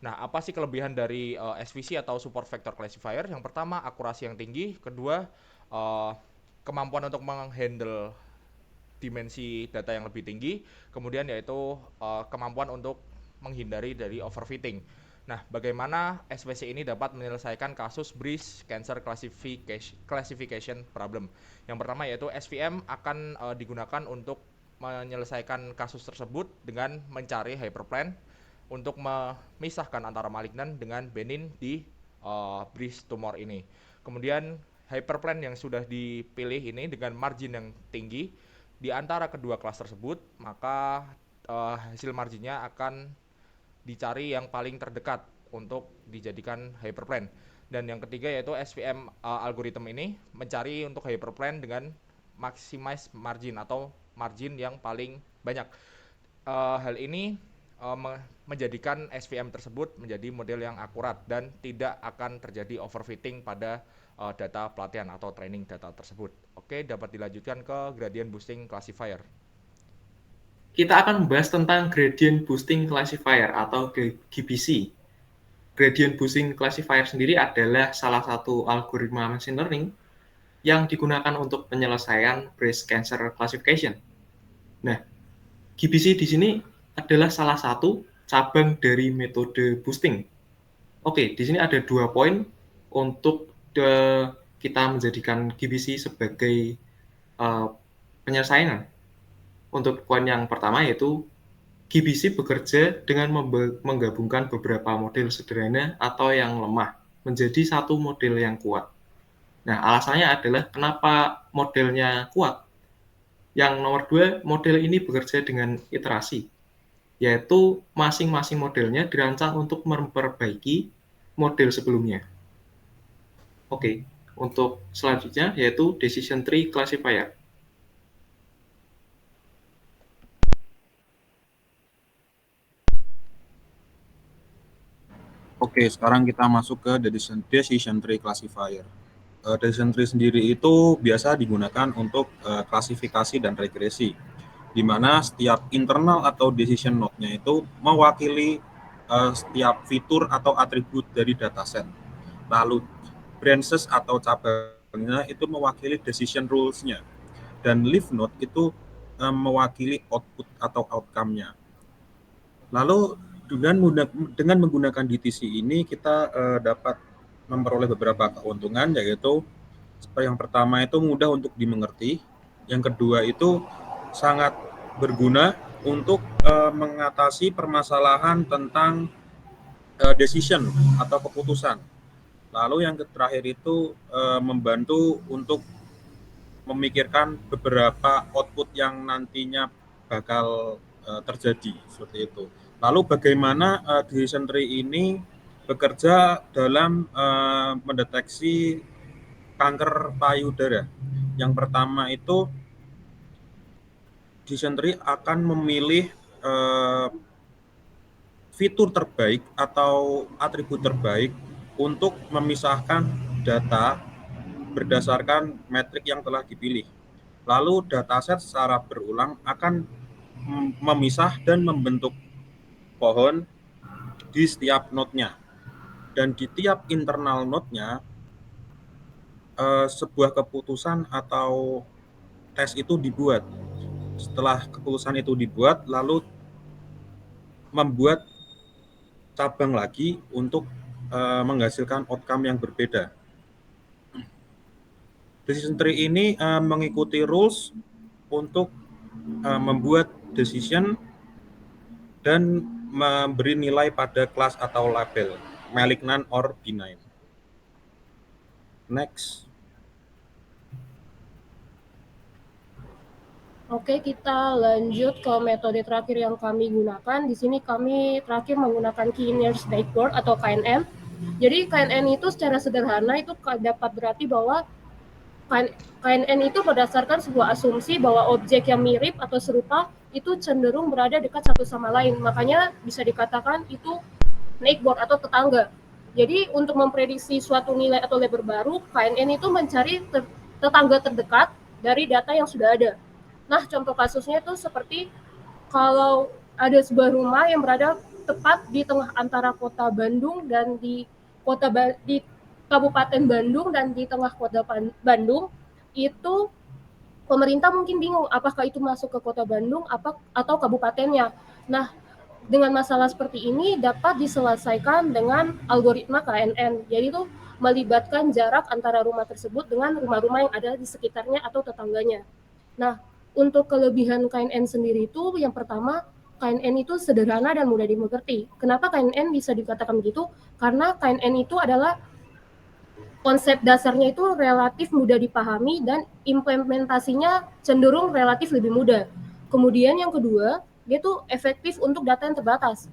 Nah, apa sih kelebihan dari SVC atau support vector classifier? Yang pertama, akurasi yang tinggi. Kedua, kemampuan untuk menghandle dimensi data yang lebih tinggi. Kemudian yaitu kemampuan untuk menghindari dari overfitting. Nah, bagaimana SVC ini dapat menyelesaikan kasus breast cancer classification problem? Yang pertama yaitu SVM akan digunakan untuk menyelesaikan kasus tersebut dengan mencari hyperplane untuk memisahkan antara malignan dengan benign di breast tumor ini. Kemudian hyperplane yang sudah dipilih ini dengan margin yang tinggi di antara kedua kelas tersebut, maka hasil marginnya akan dicari yang paling terdekat untuk dijadikan hyperplane. Dan yang ketiga yaitu SVM algorithm ini mencari untuk hyperplane dengan maximize margin atau margin yang paling banyak. Hal ini menjadikan SVM tersebut menjadi model yang akurat dan tidak akan terjadi overfitting pada data pelatihan atau training data tersebut. Oke, dapat dilanjutkan ke gradient boosting classifier. kita akan membahas tentang Gradient Boosting Classifier atau GBC. Gradient Boosting Classifier sendiri adalah salah satu algoritma machine learning yang digunakan untuk penyelesaian breast cancer classification. Nah, GBC di sini adalah salah satu cabang dari metode boosting. Oke, di sini ada 2 poin untuk kita menjadikan GBC sebagai penyelesaian. Untuk poin yang pertama yaitu GBC bekerja dengan menggabungkan beberapa model sederhana atau yang lemah menjadi satu model yang kuat. Nah, alasannya adalah kenapa modelnya kuat. Yang nomor 2, model ini bekerja dengan iterasi, yaitu masing-masing modelnya dirancang untuk memperbaiki model sebelumnya. Oke, untuk selanjutnya yaitu Decision Tree Classifier. Oke, sekarang kita masuk ke Decision Tree Classifier. Decision Tree sendiri itu biasa digunakan untuk klasifikasi dan regresi, di mana setiap internal atau decision node-nya itu mewakili setiap fitur atau atribut dari dataset. Lalu branches atau cabangnya itu mewakili decision rules-nya, dan leaf node itu mewakili output atau outcome-nya. Lalu dengan menggunakan DTC ini kita dapat memperoleh beberapa keuntungan, yaitu yang pertama itu mudah untuk dimengerti, yang kedua itu sangat berguna untuk mengatasi permasalahan tentang decision atau keputusan. Lalu yang terakhir itu membantu untuk memikirkan beberapa output yang nantinya bakal terjadi, seperti itu. Lalu bagaimana decision tree ini bekerja dalam mendeteksi kanker payudara. Yang pertama itu decision tree akan memilih fitur terbaik atau atribut terbaik untuk memisahkan data berdasarkan metrik yang telah dipilih. Lalu dataset secara berulang akan memisah dan membentuk pohon di setiap node-nya. Dan di tiap internal node-nya, sebuah keputusan atau tes itu dibuat. Setelah keputusan itu dibuat, lalu membuat cabang lagi untuk menghasilkan outcome yang berbeda. Decision tree ini mengikuti rules untuk membuat decision dan memberi nilai pada kelas atau label, malignant or benign. Next. Oke, kita lanjut ke metode terakhir yang kami gunakan. Di sini kami terakhir menggunakan K-Nearest Backward atau KNN. Jadi KNN itu secara sederhana itu dapat berarti bahwa KNN itu berdasarkan sebuah asumsi bahwa objek yang mirip atau serupa itu cenderung berada dekat satu sama lain. Makanya bisa dikatakan itu neighbor atau tetangga. Jadi untuk memprediksi suatu nilai atau label baru, KNN itu mencari tetangga terdekat dari data yang sudah ada. Nah, contoh kasusnya itu seperti kalau ada sebuah rumah yang berada tepat di tengah antara kota Bandung dan di Kabupaten Bandung dan di tengah kota Bandung, itu pemerintah mungkin bingung apakah itu masuk ke kota Bandung atau kabupatennya. Nah, dengan masalah seperti ini dapat diselesaikan dengan algoritma KNN. Jadi itu melibatkan jarak antara rumah tersebut dengan rumah-rumah yang ada di sekitarnya atau tetangganya. Nah, untuk kelebihan KNN sendiri itu yang pertama, KNN itu sederhana dan mudah dimengerti. Kenapa KNN bisa dikatakan begitu? Karena KNN itu adalah konsep dasarnya itu relatif mudah dipahami dan implementasinya cenderung relatif lebih mudah. Kemudian yang kedua, dia tuh efektif untuk data yang terbatas.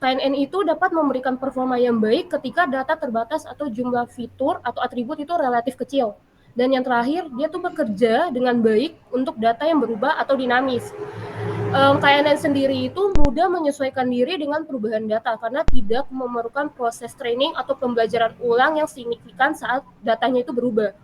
KNN itu dapat memberikan performa yang baik ketika data terbatas atau jumlah fitur atau atribut itu relatif kecil. Dan yang terakhir, dia tuh bekerja dengan baik untuk data yang berubah atau dinamis. KNN sendiri itu mudah menyesuaikan diri dengan perubahan data karena tidak memerlukan proses training atau pembelajaran ulang yang signifikan saat datanya itu berubah.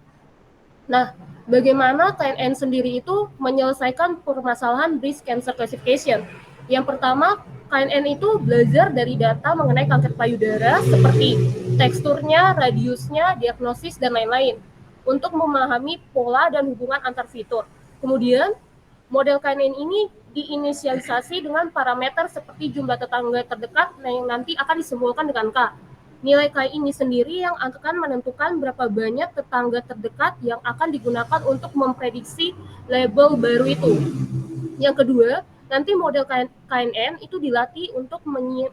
Nah, bagaimana KNN sendiri itu menyelesaikan permasalahan breast cancer classification? Yang pertama, KNN itu belajar dari data mengenai kanker payudara seperti teksturnya, radiusnya, diagnosis, dan lain-lain untuk memahami pola dan hubungan antar fitur. Kemudian, model KNN ini diinisialisasi dengan parameter seperti jumlah tetangga terdekat yang nanti akan disimbolkan dengan K. Nilai K ini sendiri yang akan menentukan berapa banyak tetangga terdekat yang akan digunakan untuk memprediksi label baru itu. Yang kedua, nanti model KNN itu dilatih untuk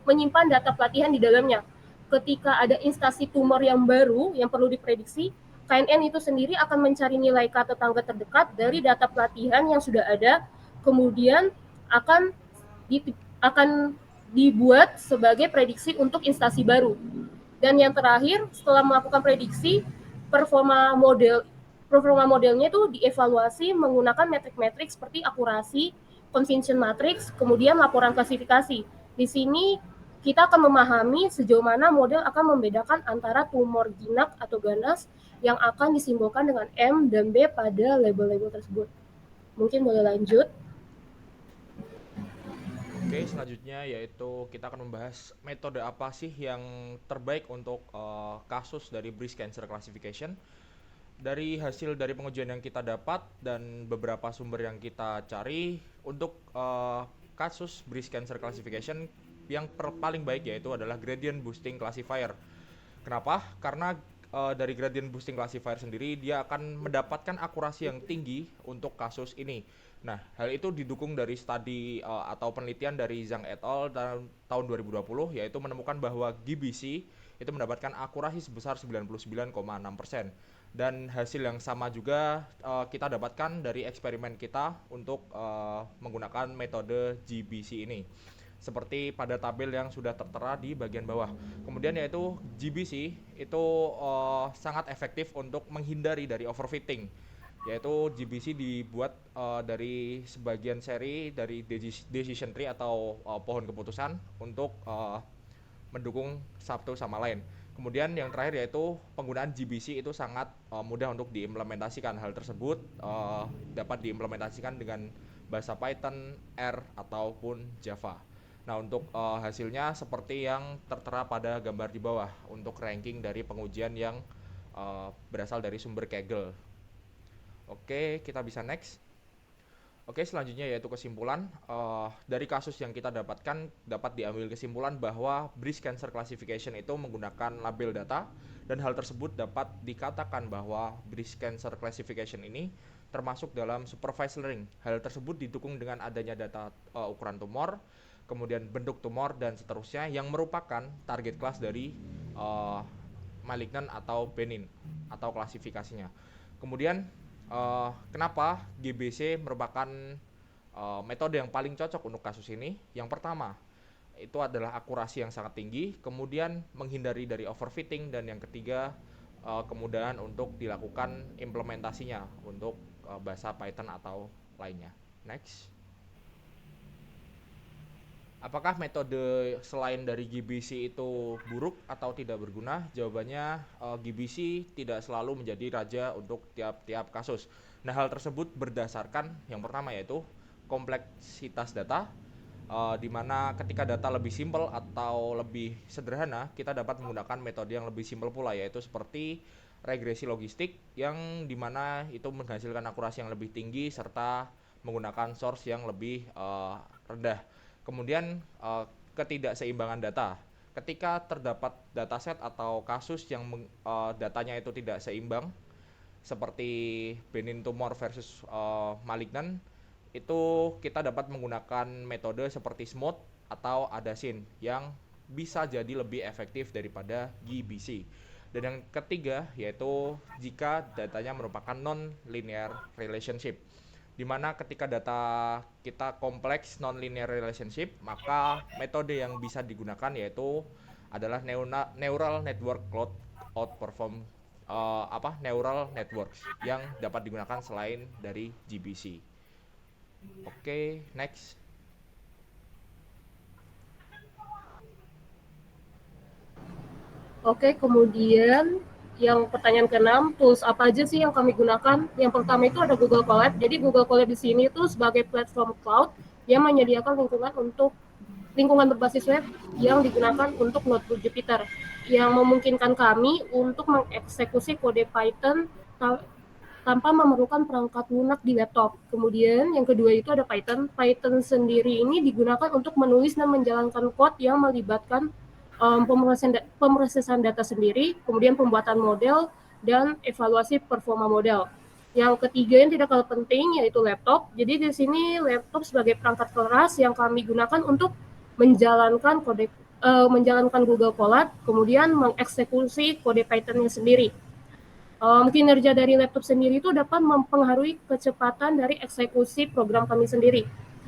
menyimpan data pelatihan di dalamnya. Ketika ada instansi tumor yang baru yang perlu diprediksi, KNN itu sendiri akan mencari nilai K tetangga terdekat dari data pelatihan yang sudah ada, kemudian akan akan dibuat sebagai prediksi untuk instansi baru. Dan yang terakhir, setelah melakukan prediksi, performa modelnya itu dievaluasi menggunakan metrik-metrik seperti akurasi, convention matrix, kemudian laporan klasifikasi. Di sini kita akan memahami sejauh mana model akan membedakan antara tumor jinak atau ganas yang akan disimbolkan dengan M dan B pada label-label tersebut. Mungkin boleh lanjut. Oke, selanjutnya yaitu kita akan membahas metode apa sih yang terbaik untuk kasus dari breast cancer classification. Dari hasil dari pengujian yang kita dapat dan beberapa sumber yang kita cari untuk kasus breast cancer classification yang paling baik yaitu adalah gradient boosting classifier. Kenapa? Karena dari gradient boosting classifier sendiri dia akan mendapatkan akurasi yang tinggi untuk kasus ini. Nah, hal itu didukung dari studi atau penelitian dari Zhang et al. Tahun 2020 yaitu menemukan bahwa GBC itu mendapatkan akurasi sebesar 99,6%. Dan hasil yang sama juga kita dapatkan dari eksperimen kita untuk menggunakan metode GBC ini. Seperti pada tabel yang sudah tertera di bagian bawah. Kemudian yaitu GBC itu sangat efektif untuk menghindari dari overfitting. Yaitu GBC dibuat dari sebagian seri dari decision tree atau pohon keputusan untuk mendukung satu sama lain. Kemudian yang terakhir yaitu penggunaan GBC itu sangat mudah untuk diimplementasikan. Hal tersebut dapat diimplementasikan dengan bahasa Python, R, ataupun Java. Nah, untuk hasilnya seperti yang tertera pada gambar di bawah untuk ranking dari pengujian yang berasal dari sumber Kaggle. Oke, kita bisa next. Oke, selanjutnya yaitu kesimpulan. Dari kasus yang kita dapatkan dapat diambil kesimpulan bahwa breast cancer classification itu menggunakan label data dan hal tersebut dapat dikatakan bahwa breast cancer classification ini termasuk dalam supervised learning. Hal tersebut didukung dengan adanya data ukuran tumor, kemudian bentuk tumor dan seterusnya yang merupakan target kelas dari malignant atau benign atau klasifikasinya. Kemudian kenapa GBC merupakan metode yang paling cocok untuk kasus ini? Yang pertama, itu adalah akurasi yang sangat tinggi, kemudian menghindari dari overfitting, dan yang ketiga, kemudahan untuk dilakukan implementasinya untuk bahasa Python atau lainnya. Next. Apakah metode selain dari GBC itu buruk atau tidak berguna? Jawabannya GBC tidak selalu menjadi raja untuk tiap-tiap kasus. Nah, hal tersebut berdasarkan yang pertama yaitu kompleksitas data, di mana ketika data lebih simpel atau lebih sederhana, kita dapat menggunakan metode yang lebih simpel pula, yaitu seperti regresi logistik yang dimana itu menghasilkan akurasi yang lebih tinggi serta menggunakan source yang lebih rendah. Kemudian ketidakseimbangan data. Ketika terdapat dataset atau kasus yang datanya itu tidak seimbang, seperti benign tumor versus malignant, itu kita dapat menggunakan metode seperti SMOOT atau ADASIN yang bisa jadi lebih efektif daripada GBC. Dan yang ketiga yaitu jika datanya merupakan non-linear relationship, di mana ketika data kita kompleks non-linear relationship, maka metode yang bisa digunakan yaitu adalah neural network cloud outperform neural networks yang dapat digunakan selain dari GBC. Oke, next. Oke, kemudian Yang pertanyaan ke-6, tools apa aja sih yang kami gunakan? Yang pertama itu ada Google Colab. Jadi Google Colab di sini itu sebagai platform cloud yang menyediakan lingkungan berbasis web yang digunakan untuk notebook Jupyter, yang memungkinkan kami untuk mengeksekusi kode Python tanpa memerlukan perangkat lunak di laptop. Kemudian yang kedua itu ada Python. Python sendiri ini digunakan untuk menulis dan menjalankan code yang melibatkan pemrosesan data sendiri, kemudian pembuatan model, dan evaluasi performa model. Yang ketiga yang tidak kalah penting yaitu laptop. Jadi di sini laptop sebagai perangkat keras yang kami gunakan untuk menjalankan Google Colab, kemudian mengeksekusi kode Python-nya sendiri. Kinerja dari laptop sendiri itu dapat mempengaruhi kecepatan dari eksekusi program kami sendiri.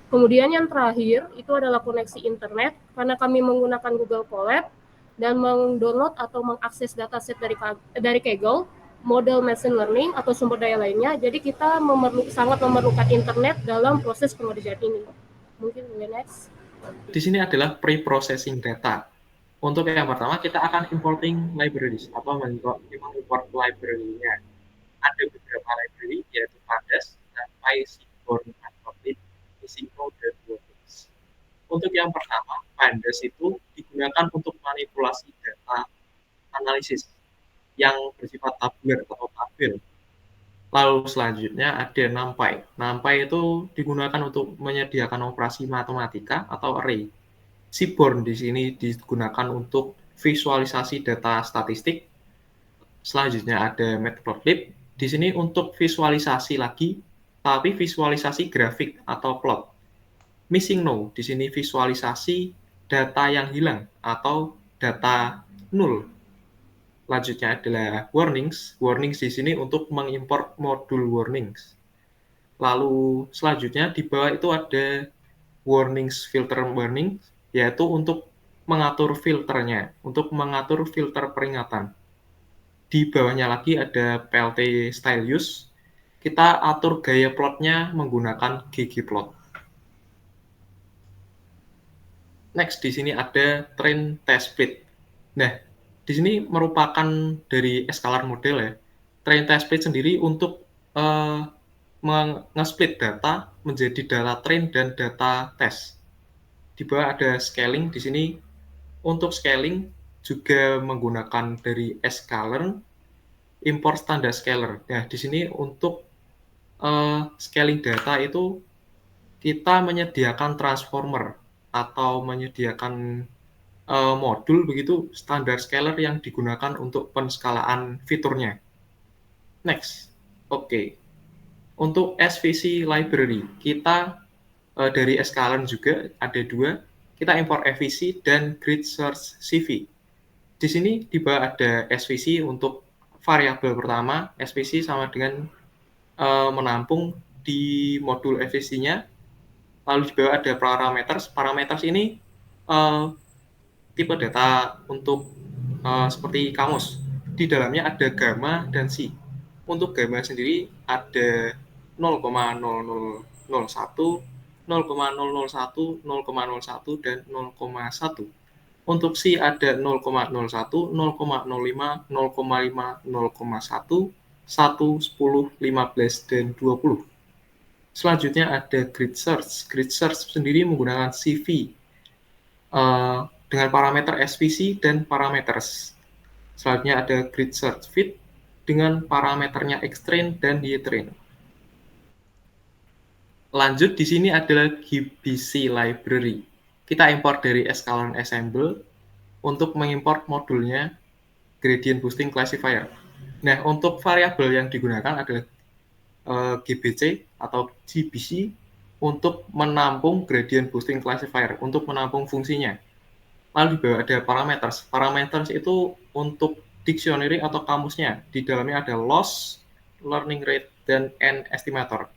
Kemudian yang terakhir itu adalah koneksi internet, karena kami menggunakan Google Colab dan mendownload atau mengakses dataset dari Kaggle, model machine learning atau sumber daya lainnya. Jadi kita sangat memerlukan internet dalam proses pengerjaan ini. Mungkin next. Di sini adalah pre-processing data. Untuk yang pertama, kita akan importing libraries atau mengimport library-nya. Ada beberapa library, yaitu Pandas, NumPy, Seaborn, Matplotlib, Isino, dan Workings. Untuk yang pertama, Pandas itu digunakan untuk manipulasi data analisis yang bersifat tabular atau tabel. Lalu selanjutnya ada NumPy. NumPy itu digunakan untuk menyediakan operasi matematika atau array. Seaborn di sini digunakan untuk visualisasi data statistik. Selanjutnya ada Matplotlib. Di sini untuk visualisasi lagi, tapi visualisasi grafik atau plot. Missing no, di sini visualisasi data yang hilang atau data nul. Lanjutnya adalah warnings. Warnings di sini untuk mengimport modul warnings. Lalu selanjutnya di bawah itu ada warnings filter warning, yaitu untuk mengatur filternya, untuk mengatur filter peringatan. Di bawahnya lagi ada PLT style use. Kita atur gaya plotnya menggunakan ggplot. Next, di sini ada train test split. Nah, di sini merupakan dari scalar model ya. Train test split sendiri untuk nge-split data menjadi data train dan data test. Di bawah ada scaling. Di sini untuk scaling juga menggunakan dari sklearn, import standar scaler. Nah, di sini untuk scaling data itu kita menyediakan transformer atau menyediakan modul begitu standar scaler yang digunakan untuk penskalaan fiturnya. Next, oke. Untuk SVC library, kita dari sklearn juga ada dua. Kita import FVC dan grid search CV. Di sini di bawah ada SVC untuk variabel pertama. SVC sama dengan menampung di modul FVC-nya. Lalu di bawah ada parameters. Parameters ini tipe data untuk seperti kamus. Di dalamnya ada gamma dan psi. Untuk gamma sendiri ada 0,0001, 0,001, 0,01, dan 0,1. Untuk psi ada 0,01, 0,05, 0,5, 0,1, 1, 10, 15, dan 20. Selanjutnya ada grid search. Grid search sendiri menggunakan CV dengan parameter SVC dan parameters. Selanjutnya ada grid search fit dengan parameternya xtrain dan ytrain. Lanjut, di sini adalah gbc library. Kita import dari sklearn assemble untuk mengimport modulnya gradient boosting classifier. Nah, untuk variabel yang digunakan adalah gbc atau gbc untuk menampung gradient boosting classifier, untuk menampung fungsinya. Lalu di bawah ada parameters. Parameters itu untuk dictionary atau kamusnya. Di dalamnya ada loss, learning rate, dan n estimator.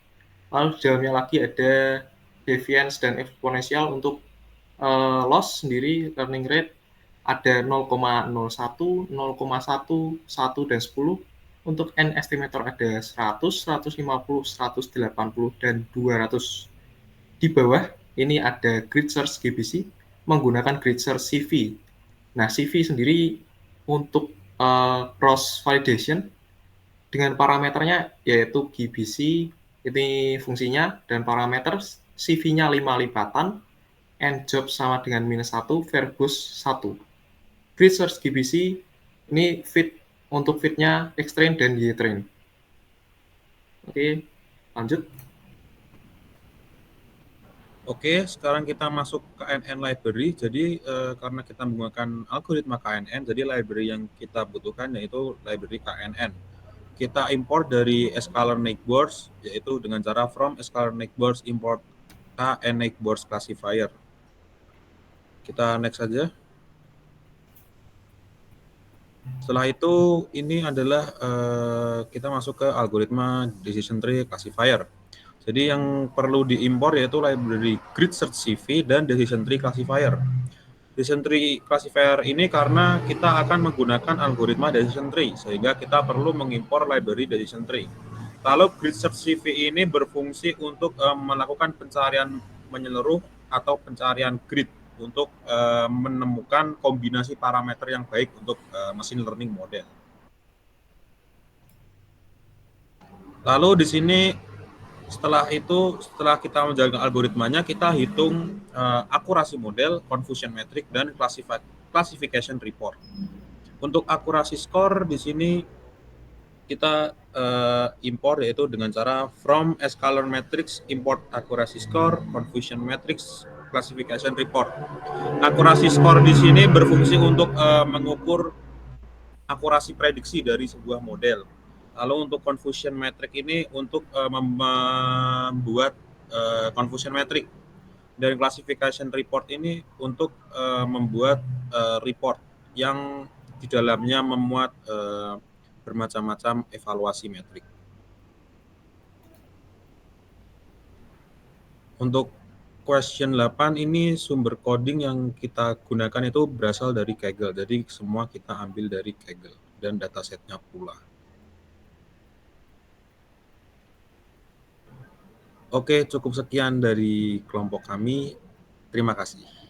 Lalu di dalamnya lagi ada deviance dan eksponensial. Untuk loss sendiri, learning rate ada 0,01, 0,1, 1, dan 10. Untuk n estimator ada 100, 150, 180, dan 200. Di bawah ini ada grid search gbc menggunakan grid search CV. Nah, CV sendiri untuk cross validation dengan parameternya yaitu GBC, ini fungsinya, dan parameter CV-nya 5 lipatan, and job sama dengan -1, verbose 1. Grid search GBC ini fit untuk fitnya X-train dan Y-train. Oke, lanjut. Oke, sekarang kita masuk KNN library. Jadi karena kita menggunakan algoritma KNN, jadi library yang kita butuhkan yaitu library KNN. Kita import dari scalar neighbors, yaitu dengan cara from scalar neighbors import KN neighbors classifier. Kita next saja. Setelah itu ini adalah kita masuk ke algoritma decision tree classifier. Jadi yang perlu diimpor yaitu library grid search CV dan decision tree classifier. Decision tree classifier ini karena kita akan menggunakan algoritma decision tree, sehingga kita perlu mengimpor library decision tree. Lalu grid search CV ini berfungsi untuk melakukan pencarian menyeluruh atau pencarian grid untuk menemukan kombinasi parameter yang baik untuk machine learning model. Lalu di sini setelah kita menjalankan algoritmanya, kita hitung akurasi model, confusion metric, dan classification report. Untuk akurasi skor di sini kita import yaitu dengan cara from scalar matrix import akurasi score, confusion matrix, classification report. Akurasi skor di sini berfungsi untuk mengukur akurasi prediksi dari sebuah model. Lalu untuk confusion metric ini untuk membuat confusion metric, dan classification report ini untuk membuat report yang di dalamnya memuat bermacam-macam evaluasi metrik. Untuk question 8 ini sumber coding yang kita gunakan itu berasal dari Kaggle. Jadi semua kita ambil dari Kaggle dan datasetnya pula. Oke, cukup sekian dari kelompok kami. Terima kasih.